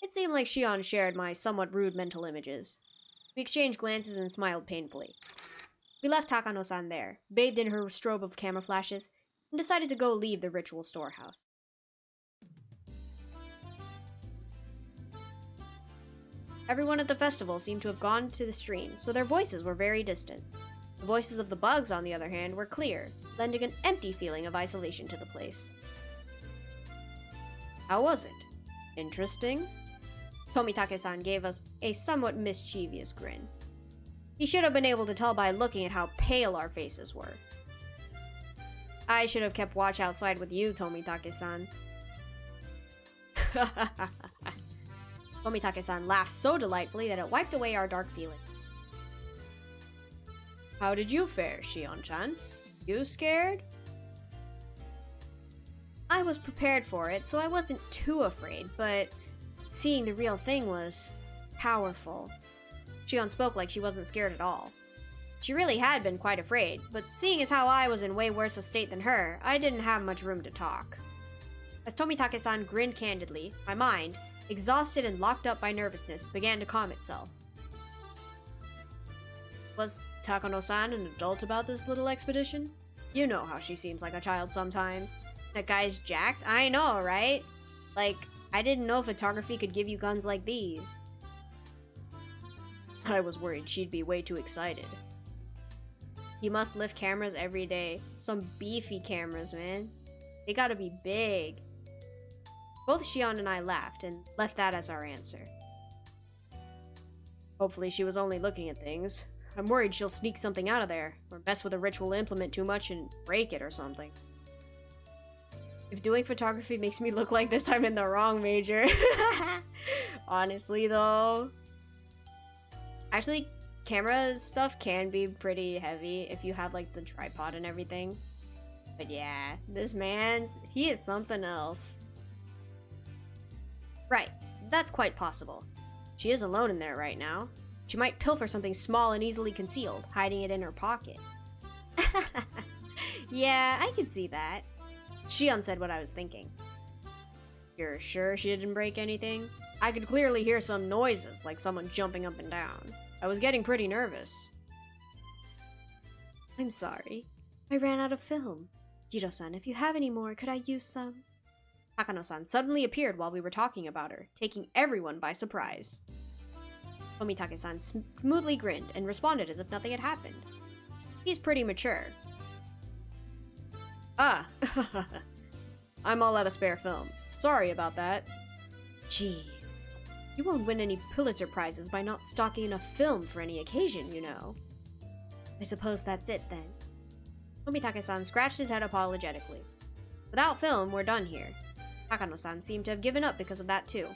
It seemed like Shion shared my somewhat rude mental images. We exchanged glances and smiled painfully. We left Takano-san there, bathed in her strobe of camera flashes, and decided to go leave the ritual storehouse. Everyone at the festival seemed to have gone to the stream, so their voices were very distant. The voices of the bugs, on the other hand, were clear, lending an empty feeling of isolation to the place. How was it? Interesting? Tomitake-san gave us a somewhat mischievous grin. He should have been able to tell by looking at how pale our faces were. I should have kept watch outside with you, Tomitake-san. Tomitake-san laughed so delightfully that it wiped away our dark feelings. How did you fare, Shion-chan? You scared? I was prepared for it, so I wasn't too afraid, but seeing the real thing was powerful. Shion spoke like she wasn't scared at all. She really had been quite afraid, but seeing as how I was in way worse a state than her, I didn't have much room to talk. As Tomitake-san grinned candidly, my mind, exhausted and locked up by nervousness, began to calm itself. Was Takano-san an adult about this little expedition? You know how she seems like a child sometimes. That guy's jacked? I know, right? Like, I didn't know photography could give you guns like these. I was worried she'd be way too excited. You must lift cameras every day. Some beefy cameras, man. They gotta be big. Both Shion and I laughed and left that as our answer. Hopefully she was only looking at things. I'm worried she'll sneak something out of there, or mess with a ritual implement too much and break it or something. If doing photography makes me look like this, I'm in the wrong major. Honestly, though. Actually, camera stuff can be pretty heavy if you have, like, the tripod and everything. But yeah, this man's, he is something else. Right, that's quite possible. She is alone in there right now. She might pilfer something small and easily concealed, hiding it in her pocket. Yeah, I can see that. Shion said what I was thinking. You're sure she didn't break anything? I could clearly hear some noises, like someone jumping up and down. I was getting pretty nervous. I'm sorry. I ran out of film. Jiro-san, if you have any more, could I use some? Takano-san suddenly appeared while we were talking about her, taking everyone by surprise. Tomitake-san smoothly grinned and responded as if nothing had happened. He's pretty mature. Ah, I'm all out of spare film. Sorry about that. Jeez, you won't win any Pulitzer Prizes by not stocking enough film for any occasion, you know. I suppose that's it then. Tomitake-san scratched his head apologetically. Without film, we're done here. Takano-san seemed to have given up because of that too.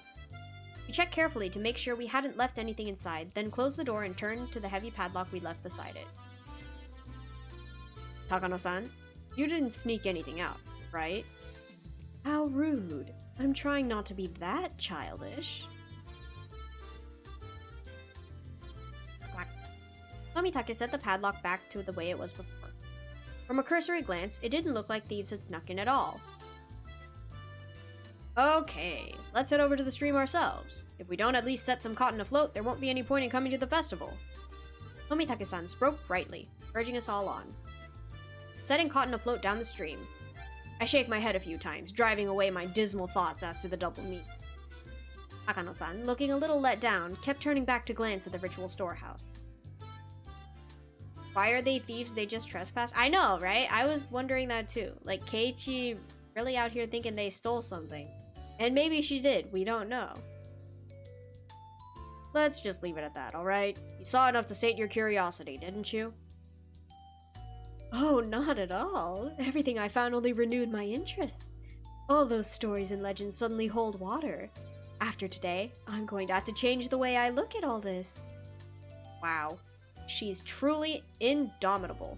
We checked carefully to make sure we hadn't left anything inside, then closed the door and turned to the heavy padlock we left beside it. Takano-san, you didn't sneak anything out, right? How rude. I'm trying not to be that childish. Tomitake set the padlock back to the way it was before. From a cursory glance, it didn't look like thieves had snuck in at all. Okay, let's head over to the stream ourselves. If we don't at least set some cotton afloat, there won't be any point in coming to the festival. Tomitake-san spoke brightly, urging us all on. Setting cotton afloat down the stream. I shake my head a few times, driving away my dismal thoughts as to the double meat. Akano-san, looking a little let down, kept turning back to glance at the ritual storehouse. Why are they thieves? They just trespass? I know, right? I was wondering that too. Like, Keiichi really out here thinking they stole something. And maybe she did, we don't know. Let's just leave it at that, alright? You saw enough to sate your curiosity, didn't you? Oh, not at all. Everything I found only renewed my interests. All those stories and legends suddenly hold water. After today, I'm going to have to change the way I look at all this. Wow. She's truly indomitable.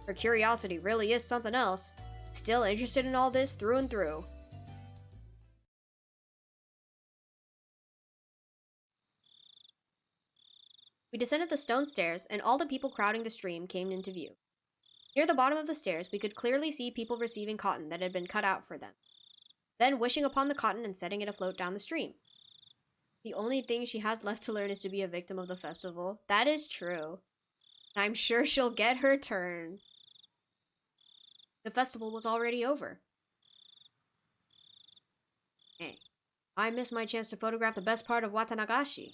Her curiosity really is something else. Still interested in all this through and through. We descended the stone stairs, and all the people crowding the stream came into view. Near the bottom of the stairs, we could clearly see people receiving cotton that had been cut out for them, then wishing upon the cotton and setting it afloat down the stream. The only thing she has left to learn is to be a victim of the festival. That is true. I'm sure she'll get her turn. The festival was already over. Hey, I missed my chance to photograph the best part of Watanagashi.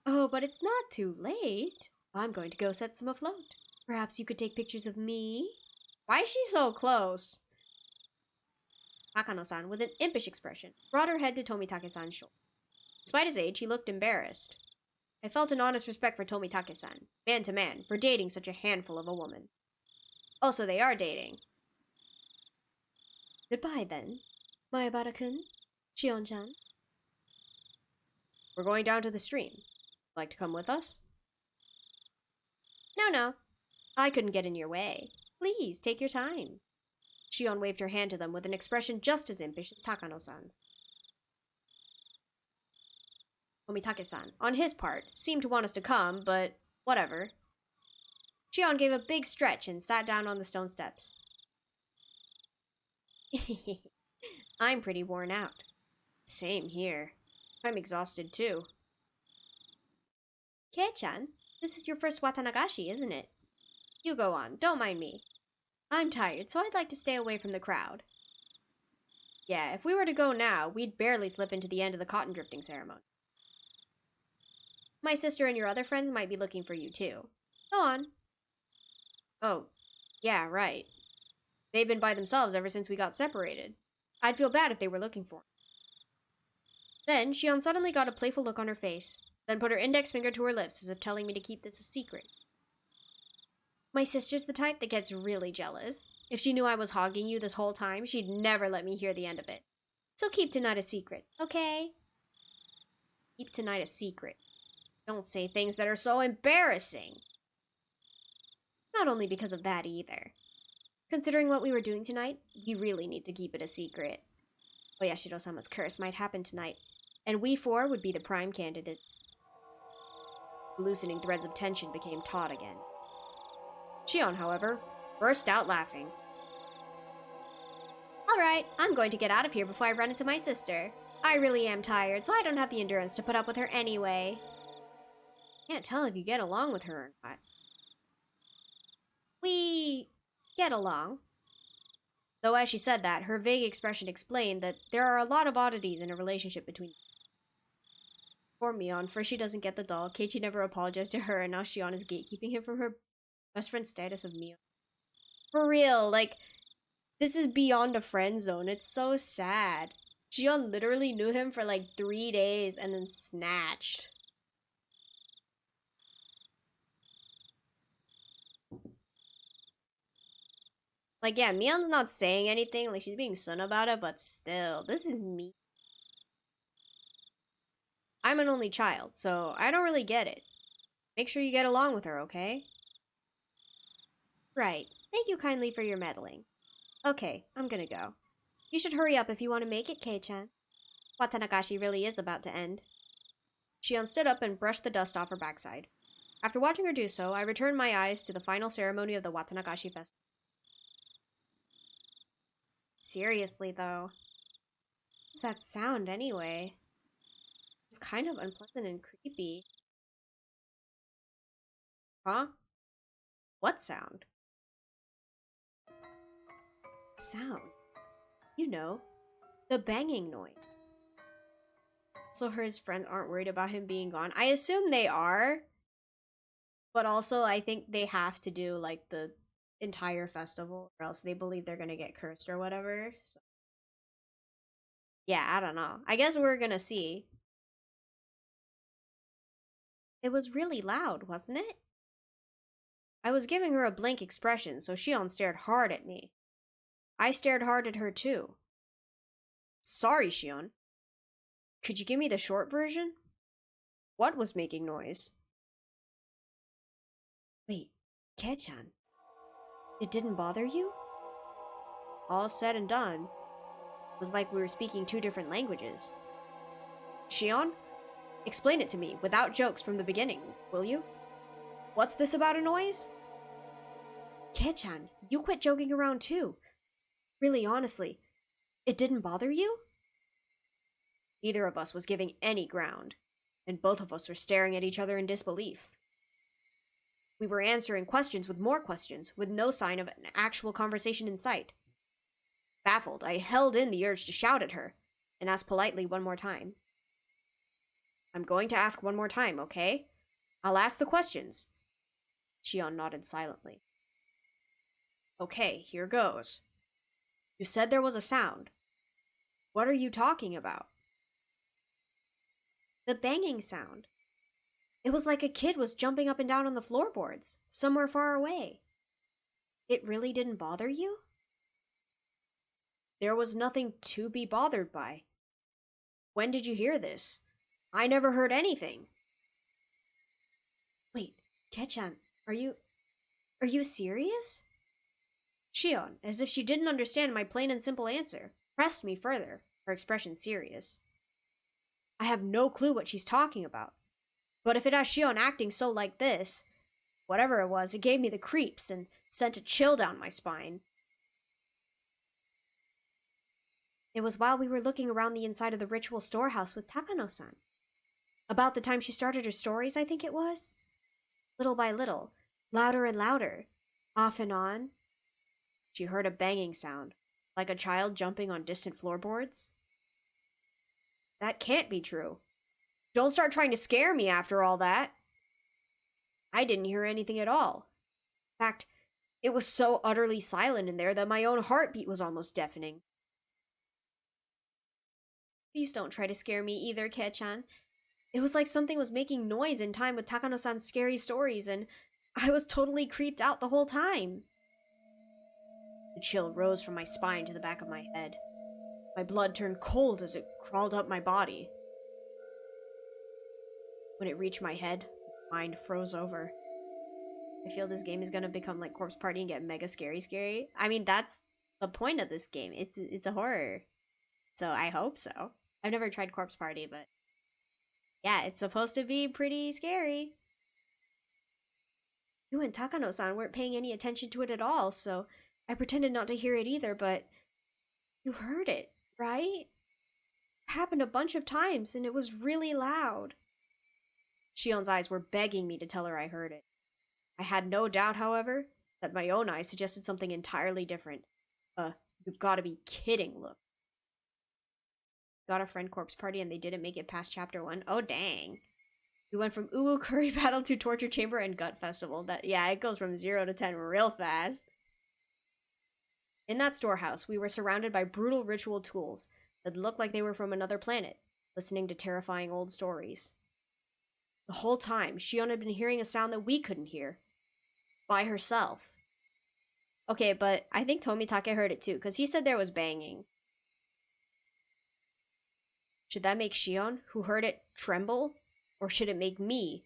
Oh, but it's not too late. I'm going to go set some afloat. Perhaps you could take pictures of me? Why is she so close? Akano-san, with an impish expression, brought her head to Tomitake-san's shoulder. Despite his age, he looked embarrassed. I felt an honest respect for Tomitake-san, man to man, for dating such a handful of a woman. Also, they are dating. Goodbye, then. Mayabara-kun, Shion-chan. We're going down to the stream. Like to come with us? No. I couldn't get in your way. Please, take your time. Shion waved her hand to them with an expression just as impish as Takano-san's. Tomitake-san, on his part, seemed to want us to come, but whatever. Shion gave a big stretch and sat down on the stone steps. I'm pretty worn out. Same here. I'm exhausted too. Kei-chan, this is your first Watanagashi, isn't it? You go on, don't mind me. I'm tired, so I'd like to stay away from the crowd. Yeah, if we were to go now, we'd barely slip into the end of the cotton drifting ceremony. My sister and your other friends might be looking for you too. Go on. Oh, yeah, right. They've been by themselves ever since we got separated. I'd feel bad if they were looking for me. Then, Shion suddenly got a playful look on her face, then put her index finger to her lips as if telling me to keep this a secret. My sister's the type that gets really jealous. If she knew I was hogging you this whole time, she'd never let me hear the end of it. So keep tonight a secret, okay? Keep tonight a secret. Don't say things that are so embarrassing. Not only because of that either. Considering what we were doing tonight, we really need to keep it a secret. Oyashiro-sama's curse might happen tonight, and we four would be the prime candidates. The loosening threads of tension became taut again. Shion, however, burst out laughing. Alright, I'm going to get out of here before I run into my sister. I really am tired, so I don't have the endurance to put up with her anyway. Can't tell if you get along with her or not. We get along. Though as she said that, her vague expression explained that there are a lot of oddities in a relationship between them. Poor Mion, first she doesn't get the doll, Keiichi never apologized to her, and now Shion is gatekeeping him from her best friend status of Mion. For real, like, this is beyond a friend zone. It's so sad. Shion literally knew him for like 3 days and then snatched. Like, yeah, Mion's not saying anything, like, she's being son about it, but still, this is me. I'm an only child, so I don't really get it. Make sure you get along with her, okay? Right. Thank you kindly for your meddling. Okay, I'm gonna go. You should hurry up if you want to make it, Kei-chan. Watanagashi really is about to end. Shion stood up and brushed the dust off her backside. After watching her do so, I returned my eyes to the final ceremony of the Watanagashi festival. Seriously, though. What's that sound, anyway? It's kind of unpleasant and creepy. Huh? What sound? Sound. You know, the banging noise. So his friends aren't worried about him being gone. I assume they are. But also, I think they have to do, like, the entire festival, or else they believe they're gonna get cursed or whatever. So, yeah, I don't know. I guess we're gonna see. It was really loud, wasn't it? I was giving her a blank expression, so Shion stared hard at me. I stared hard at her, too. Sorry, Shion. Could you give me the short version? What was making noise? Wait, Kei-chan. It didn't bother you? All said and done, it was like we were speaking two different languages. Shion, explain it to me, without jokes from the beginning, will you? What's this about a noise? Kei-chan, you quit joking around too. Really, honestly, it didn't bother you? Neither of us was giving any ground, and both of us were staring at each other in disbelief. We were answering questions with more questions, with no sign of an actual conversation in sight. Baffled, I held in the urge to shout at her, and asked politely one more time. I'm going to ask one more time, okay? I'll ask the questions. Shion nodded silently. Okay, here goes. You said there was a sound. What are you talking about? The banging sound. It was like a kid was jumping up and down on the floorboards, somewhere far away. It really didn't bother you? There was nothing to be bothered by. When did you hear this? I never heard anything. Wait, Kei-chan, are you serious? Shion, as if she didn't understand my plain and simple answer, pressed me further, her expression serious. I have no clue what she's talking about. But if it has Shion acting so like this, whatever it was, it gave me the creeps and sent a chill down my spine. It was while we were looking around the inside of the ritual storehouse with Takano-san. About the time she started her stories, I think it was. Little by little, louder and louder, off and on. She heard a banging sound, like a child jumping on distant floorboards. That can't be true. Don't start trying to scare me after all that. I didn't hear anything at all. In fact, it was so utterly silent in there that my own heartbeat was almost deafening. Please don't try to scare me either, Kei-chan. It was like something was making noise in time with Takano-san's scary stories, and I was totally creeped out the whole time. The chill rose from my spine to the back of my head. My blood turned cold as it crawled up my body. When it reached my head, my mind froze over. I feel this game is gonna become like Corpse Party and get mega scary. I mean, that's the point of this game. It's a horror. So I hope so. I've never tried Corpse Party, but yeah, it's supposed to be pretty scary. You and Takano-san weren't paying any attention to it at all, so I pretended not to hear it either, but you heard it, right? It happened a bunch of times, and it was really loud. Shion's eyes were begging me to tell her I heard it. I had no doubt, however, that my own eyes suggested something entirely different. You've gotta be kidding look. Got a friend Corpse Party and they didn't make it past chapter 1. Oh, dang. We went from Uwu Curry Battle to Torture Chamber and Gut Festival. Yeah, it goes from 0 to 10 real fast. In that storehouse, we were surrounded by brutal ritual tools that looked like they were from another planet, listening to terrifying old stories. The whole time, Shion had been hearing a sound that we couldn't hear. By herself. Okay, but I think Tomitake heard it too, because he said there was banging. Should that make Shion, who heard it, tremble? Or should it make me,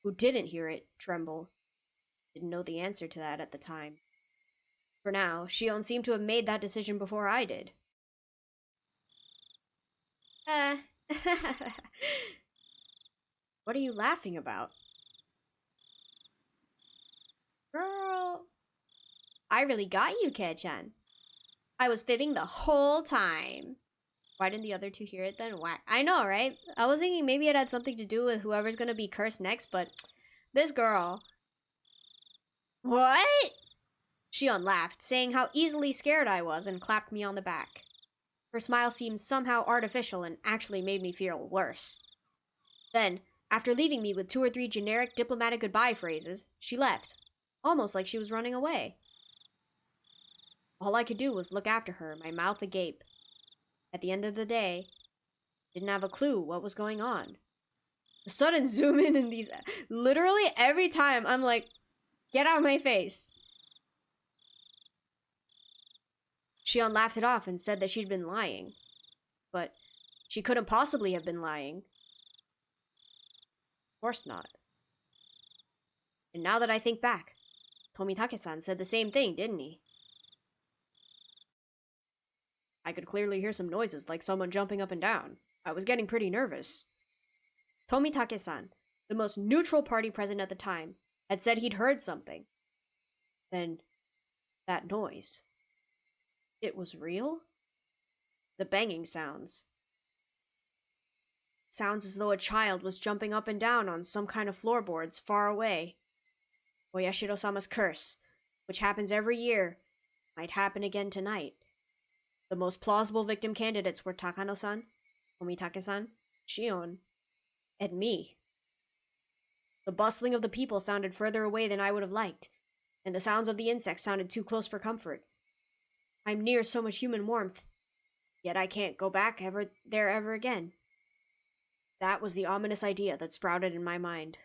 who didn't hear it, tremble? Didn't know the answer to that at the time. For now, Shion seemed to have made that decision before I did. What are you laughing about? Girl. I really got you, Kei-chan. I was fibbing the whole time. Why didn't the other two hear it then? Why? I know, right? I was thinking maybe it had something to do with whoever's gonna be cursed next, but this girl. What? Shion laughed, saying how easily scared I was and clapped me on the back. Her smile seemed somehow artificial and actually made me feel worse. Then, after leaving me with 2 or 3 generic diplomatic goodbye phrases, she left, almost like she was running away. All I could do was look after her, my mouth agape. At the end of the day, didn't have a clue what was going on. The sudden zoom in and these, literally every time I'm like, get out of my face. Shion laughed it off and said that she'd been lying. But she couldn't possibly have been lying. Of course not. And now that I think back, Tomitake-san said the same thing, didn't he? I could clearly hear some noises like someone jumping up and down. I was getting pretty nervous. Tomitake-san, the most neutral party present at the time, had said he'd heard something. Then, that noise. It was real? The banging sounds. Sounds as though a child was jumping up and down on some kind of floorboards far away. Oyashiro-sama's curse, which happens every year, might happen again tonight. The most plausible victim candidates were Takano-san, Tomitake-san, Shion, and me. The bustling of the people sounded further away than I would have liked, and the sounds of the insects sounded too close for comfort. I'm near so much human warmth, yet I can't go back ever again. That was the ominous idea that sprouted in my mind.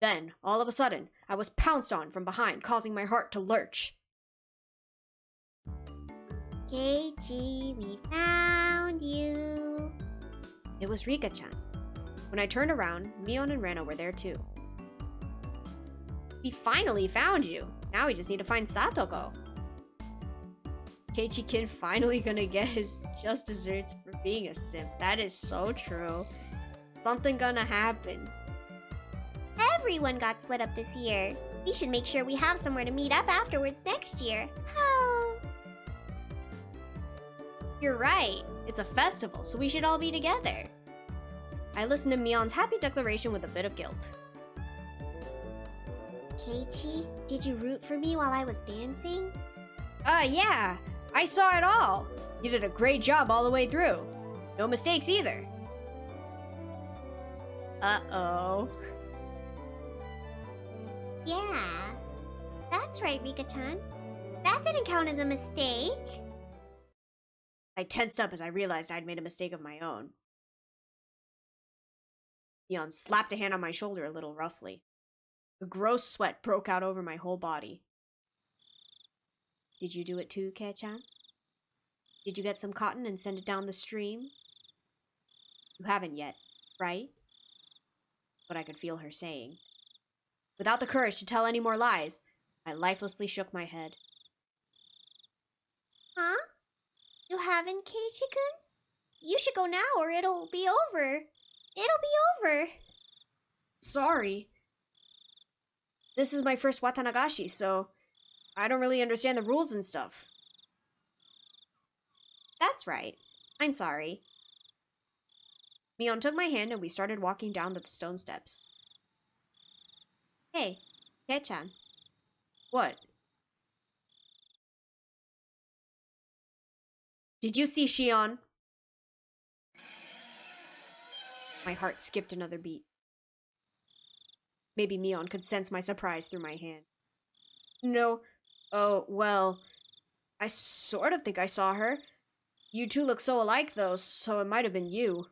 Then, all of a sudden, I was pounced on from behind, causing my heart to lurch. Keiichi, we found you. It was Rika-chan. When I turned around, Mion and Rana were there too. We finally found you. Now we just need to find Satoko. Keiichi Kid finally gonna get his just desserts for being a simp. That is so true. Something gonna happen. Everyone got split up this year. We should make sure we have somewhere to meet up afterwards next year. Oh. You're right. It's a festival, so we should all be together. I listened to Mion's happy declaration with a bit of guilt. Keiichi, did you root for me while I was dancing? Yeah. I saw it all. You did a great job all the way through. No mistakes either. Uh-oh. Yeah. That's right, Rika-chan. That didn't count as a mistake. I tensed up as I realized I'd made a mistake of my own. Mion slapped a hand on my shoulder a little roughly. A gross sweat broke out over my whole body. Did you do it too, Kei-chan? Did you get some cotton and send it down the stream? You haven't yet, right? But I could feel her saying. Without the courage to tell any more lies, I lifelessly shook my head. Huh? You haven't, Keiichi-kun? You should go now or it'll be over. It'll be over. Sorry. This is my first Watanagashi, so I don't really understand the rules and stuff. That's right. I'm sorry. Mion took my hand and we started walking down the stone steps. Hey, Kei-chan. What? Did you see Shion? My heart skipped another beat. Maybe Mion could sense my surprise through my hand. No. Oh, well, I sort of think I saw her. You two look so alike, though, so it might have been you.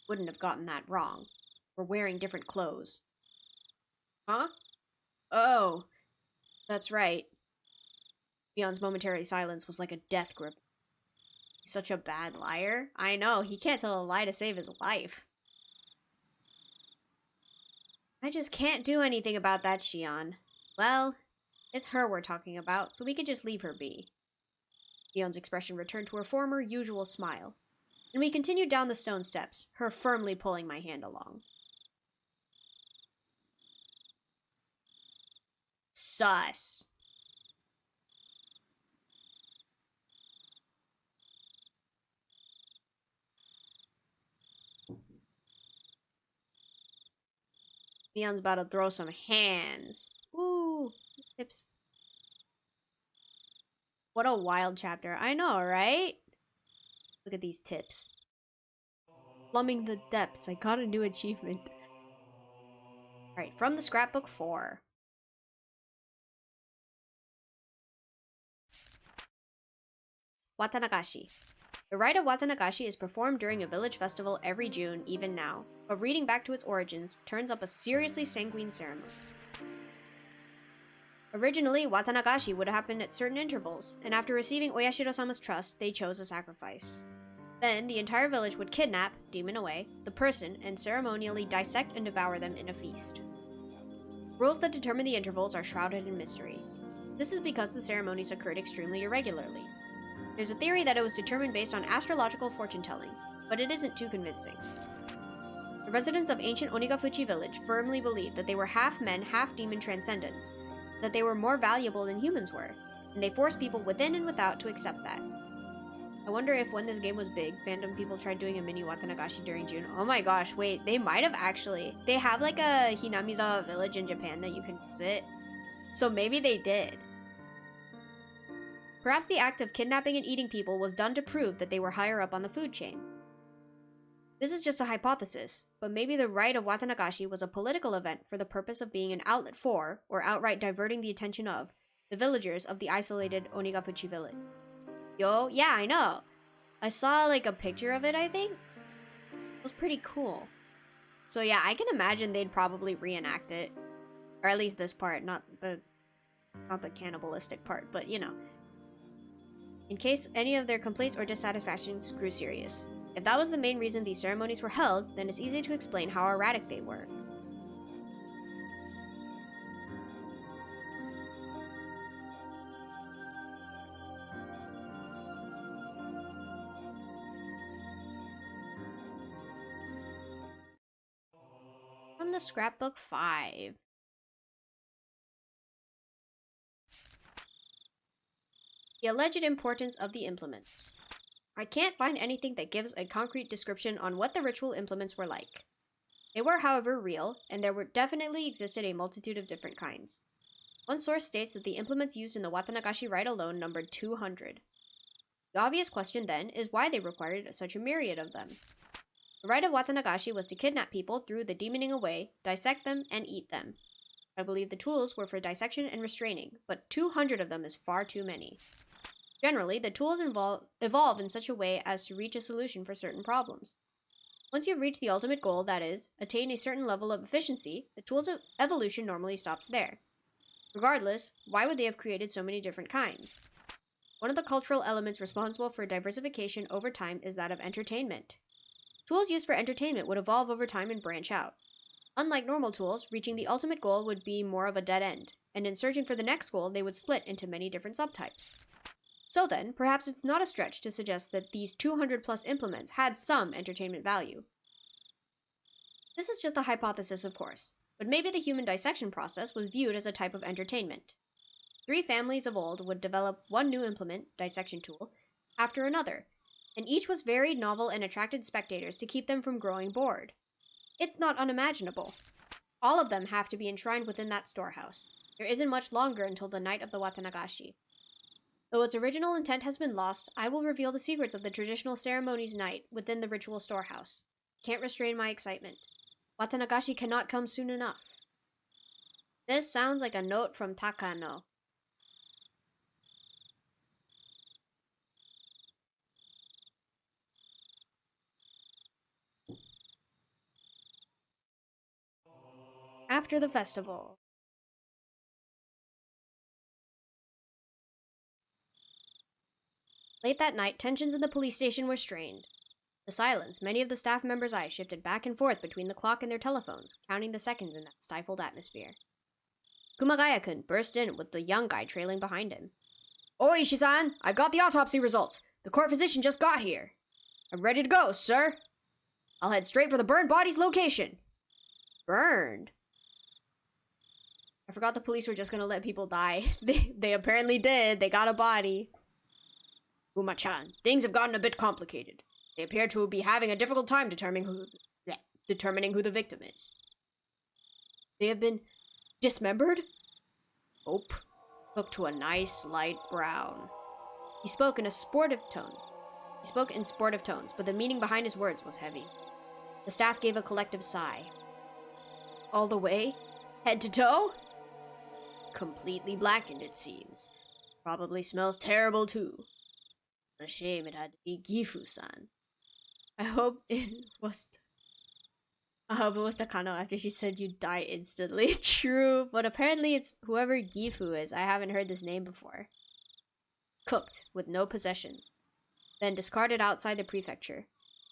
Wouldn't have gotten that wrong. We're wearing different clothes. Huh? Oh, that's right. Mion's momentary silence was like a death grip. He's such a bad liar. I know, he can't tell a lie to save his life. I just can't do anything about that, Shion. Well, it's her we're talking about, so we could just leave her be. Mion's expression returned to her former usual smile, and we continued down the stone steps, her firmly pulling my hand along. Sus. Mion's about to throw some hands. Ooh, hips. What a wild chapter. I know, right? Look at these tips. Plumbing the depths. I got a new achievement. Alright, from the scrapbook 4. Watanagashi. The rite of Watanagashi is performed during a village festival every June, even now, but reading back to its origins turns up a seriously sanguine ceremony. Originally, Watanagashi would happen at certain intervals, and after receiving Oyashiro-sama's trust, they chose a sacrifice. Then, the entire village would kidnap, demon away, the person and ceremonially dissect and devour them in a feast. Rules that determine the intervals are shrouded in mystery. This is because the ceremonies occurred extremely irregularly. There's a theory that it was determined based on astrological fortune-telling, but it isn't too convincing. The residents of ancient Onigafuchi village firmly believed that they were half men, half demon transcendents, that they were more valuable than humans were, and they forced people within and without to accept that. I wonder if when this game was big, fandom people tried doing a mini Watanagashi during June. Oh my gosh, wait, they might have actually. They have like a Hinamizawa village in Japan that you can visit, so maybe they did. Perhaps the act of kidnapping and eating people was done to prove that they were higher up on the food chain. This is just a hypothesis, but maybe the rite of Watanagashi was a political event for the purpose of being an outlet for, or outright diverting the attention of, the villagers of the isolated Onigafuchi village. Yo, yeah, I know. I saw like a picture of it, I think. It was pretty cool. So yeah, I can imagine they'd probably reenact it. Or at least this part, not the cannibalistic part, but you know. In case any of their complaints or dissatisfactions grew serious. If that was the main reason these ceremonies were held, then it's easy to explain how erratic they were. From the scrapbook 5. The alleged importance of the implements. I can't find anything that gives a concrete description on what the ritual implements were like. They were, however, real, and there definitely existed a multitude of different kinds. One source states that the implements used in the Watanagashi rite alone numbered 200. The obvious question, then, is why they required such a myriad of them. The rite of Watanagashi was to kidnap people through the demoning away, dissect them, and eat them. I believe the tools were for dissection and restraining, but 200 of them is far too many. Generally, the tools evolve in such a way as to reach a solution for certain problems. Once you've reached the ultimate goal, that is, attain a certain level of efficiency, the tool's evolution normally stops there. Regardless, why would they have created so many different kinds? One of the cultural elements responsible for diversification over time is that of entertainment. Tools used for entertainment would evolve over time and branch out. Unlike normal tools, reaching the ultimate goal would be more of a dead end, and in searching for the next goal, they would split into many different subtypes. So then, perhaps it's not a stretch to suggest that these 200 plus implements had some entertainment value. This is just a hypothesis, of course, but maybe the human dissection process was viewed as a type of entertainment. 3 families of old would develop one new implement, dissection tool, after another, and each was very novel and attracted spectators to keep them from growing bored. It's not unimaginable. All of them have to be enshrined within that storehouse. There isn't much longer until the night of the Watanagashi. Though its original intent has been lost, I will reveal the secrets of the traditional ceremonies night within the ritual storehouse. Can't restrain my excitement. Watanagashi cannot come soon enough. This sounds like a note from Takano. After the festival. Late that night, tensions in the police station were strained. The silence, many of the staff members' eyes shifted back and forth between the clock and their telephones, counting the seconds in that stifled atmosphere. Kumagaya-kun burst in with the young guy trailing behind him. "Oh, Ishii-san, I got the autopsy results. The court physician just got here. I'm ready to go, sir. I'll head straight for the burned body's location." Burned? I forgot the police were just gonna let people die. They apparently did. They got a body. "Uma-chan, things have gotten a bit complicated. They appear to be having a difficult time determining who the victim is." "They have been dismembered?" Hope took to a nice light brown. He spoke in sportive tones, but the meaning behind his words was heavy. The staff gave a collective sigh. All the way? Head to toe? Completely blackened, it seems. Probably smells terrible, too. What a shame it had to be Gifu-san. I hope it was Takano after she said you'd die instantly. True, but apparently it's whoever Gifu is. I haven't heard this name before. Cooked, with no possessions. Then discarded outside the prefecture.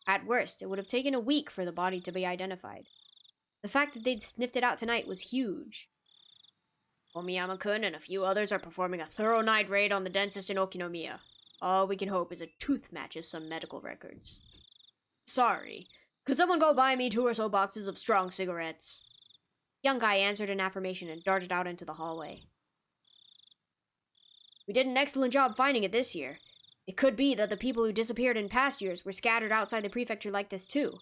At worst, it would have taken a week for the body to be identified. The fact that they'd sniffed it out tonight was huge. Komiyama-kun and a few others are performing a thorough night raid on the dentist in Okinomiya. All we can hope is a tooth matches some medical records. Sorry. Could someone go buy me 2 or so boxes of strong cigarettes? Young guy answered in affirmation and darted out into the hallway. We did an excellent job finding it this year. It could be that the people who disappeared in past years were scattered outside the prefecture like this too.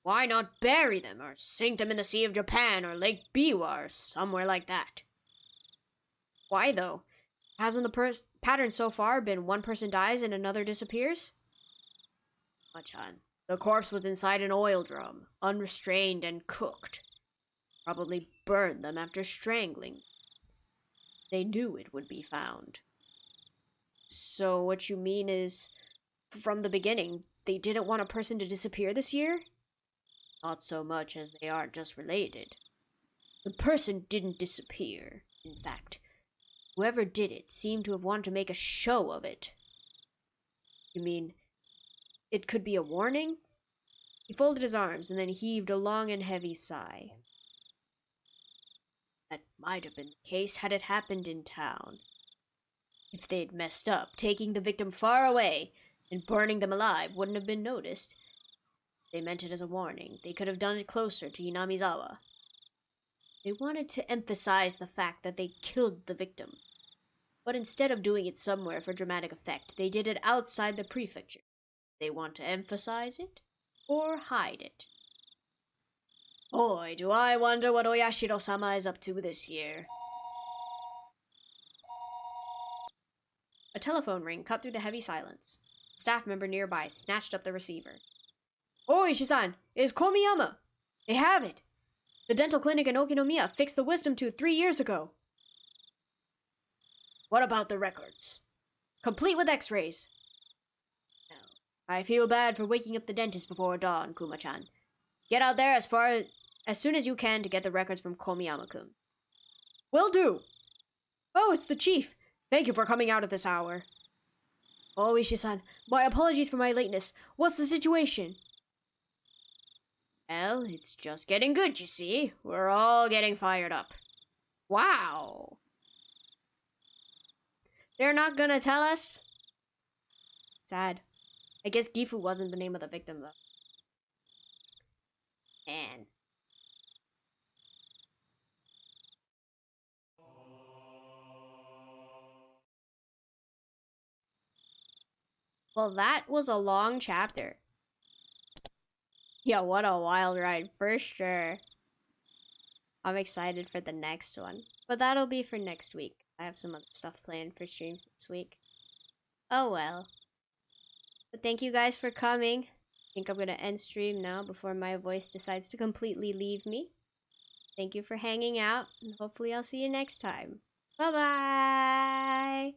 Why not bury them or sink them in the Sea of Japan or Lake Biwa or somewhere like that? Why though? Hasn't the pattern so far been one person dies and another disappears? Machan, the corpse was inside an oil drum, unrestrained and cooked. Probably burned them after strangling. They knew it would be found. So what you mean is, from the beginning, they didn't want a person to disappear this year? Not so much as they aren't just related. The person didn't disappear. In fact, whoever did it seemed to have wanted to make a show of it. You mean, it could be a warning? He folded his arms and then heaved a long and heavy sigh. That might have been the case had it happened in town. If they'd messed up, taking the victim far away and burning them alive wouldn't have been noticed. They meant it as a warning. They could have done it closer to Hinamizawa. They wanted to emphasize the fact that they killed the victim. But instead of doing it somewhere for dramatic effect, they did it outside the prefecture. They want to emphasize it or hide it. Boy, do I wonder what Oyashiro-sama is up to this year. A telephone ring cut through the heavy silence. A staff member nearby snatched up the receiver. Oh, Ishi-san, it's Komiyama. They have it. The dental clinic in Okinomiya fixed the wisdom tooth 3 years ago. What about the records? Complete with x-rays. No, I feel bad for waking up the dentist before dawn, Kuma-chan. Get out there as soon as you can to get the records from Komiyama-kun. Will do. Oh, it's the chief. Thank you for coming out at this hour. Oh, Ishi-san, my apologies for my lateness. What's the situation? Well, it's just getting good, you see. We're all getting fired up. Wow. They're not gonna tell us? Sad. I guess Gifu wasn't the name of the victim, though. Man. Well, that was a long chapter. Yeah, what a wild ride, for sure. I'm excited for the next one. But that'll be for next week. I have some other stuff planned for streams this week. Oh well. But thank you guys for coming. I think I'm gonna end stream now before my voice decides to completely leave me. Thank you for hanging out, and hopefully I'll see you next time. Bye-bye!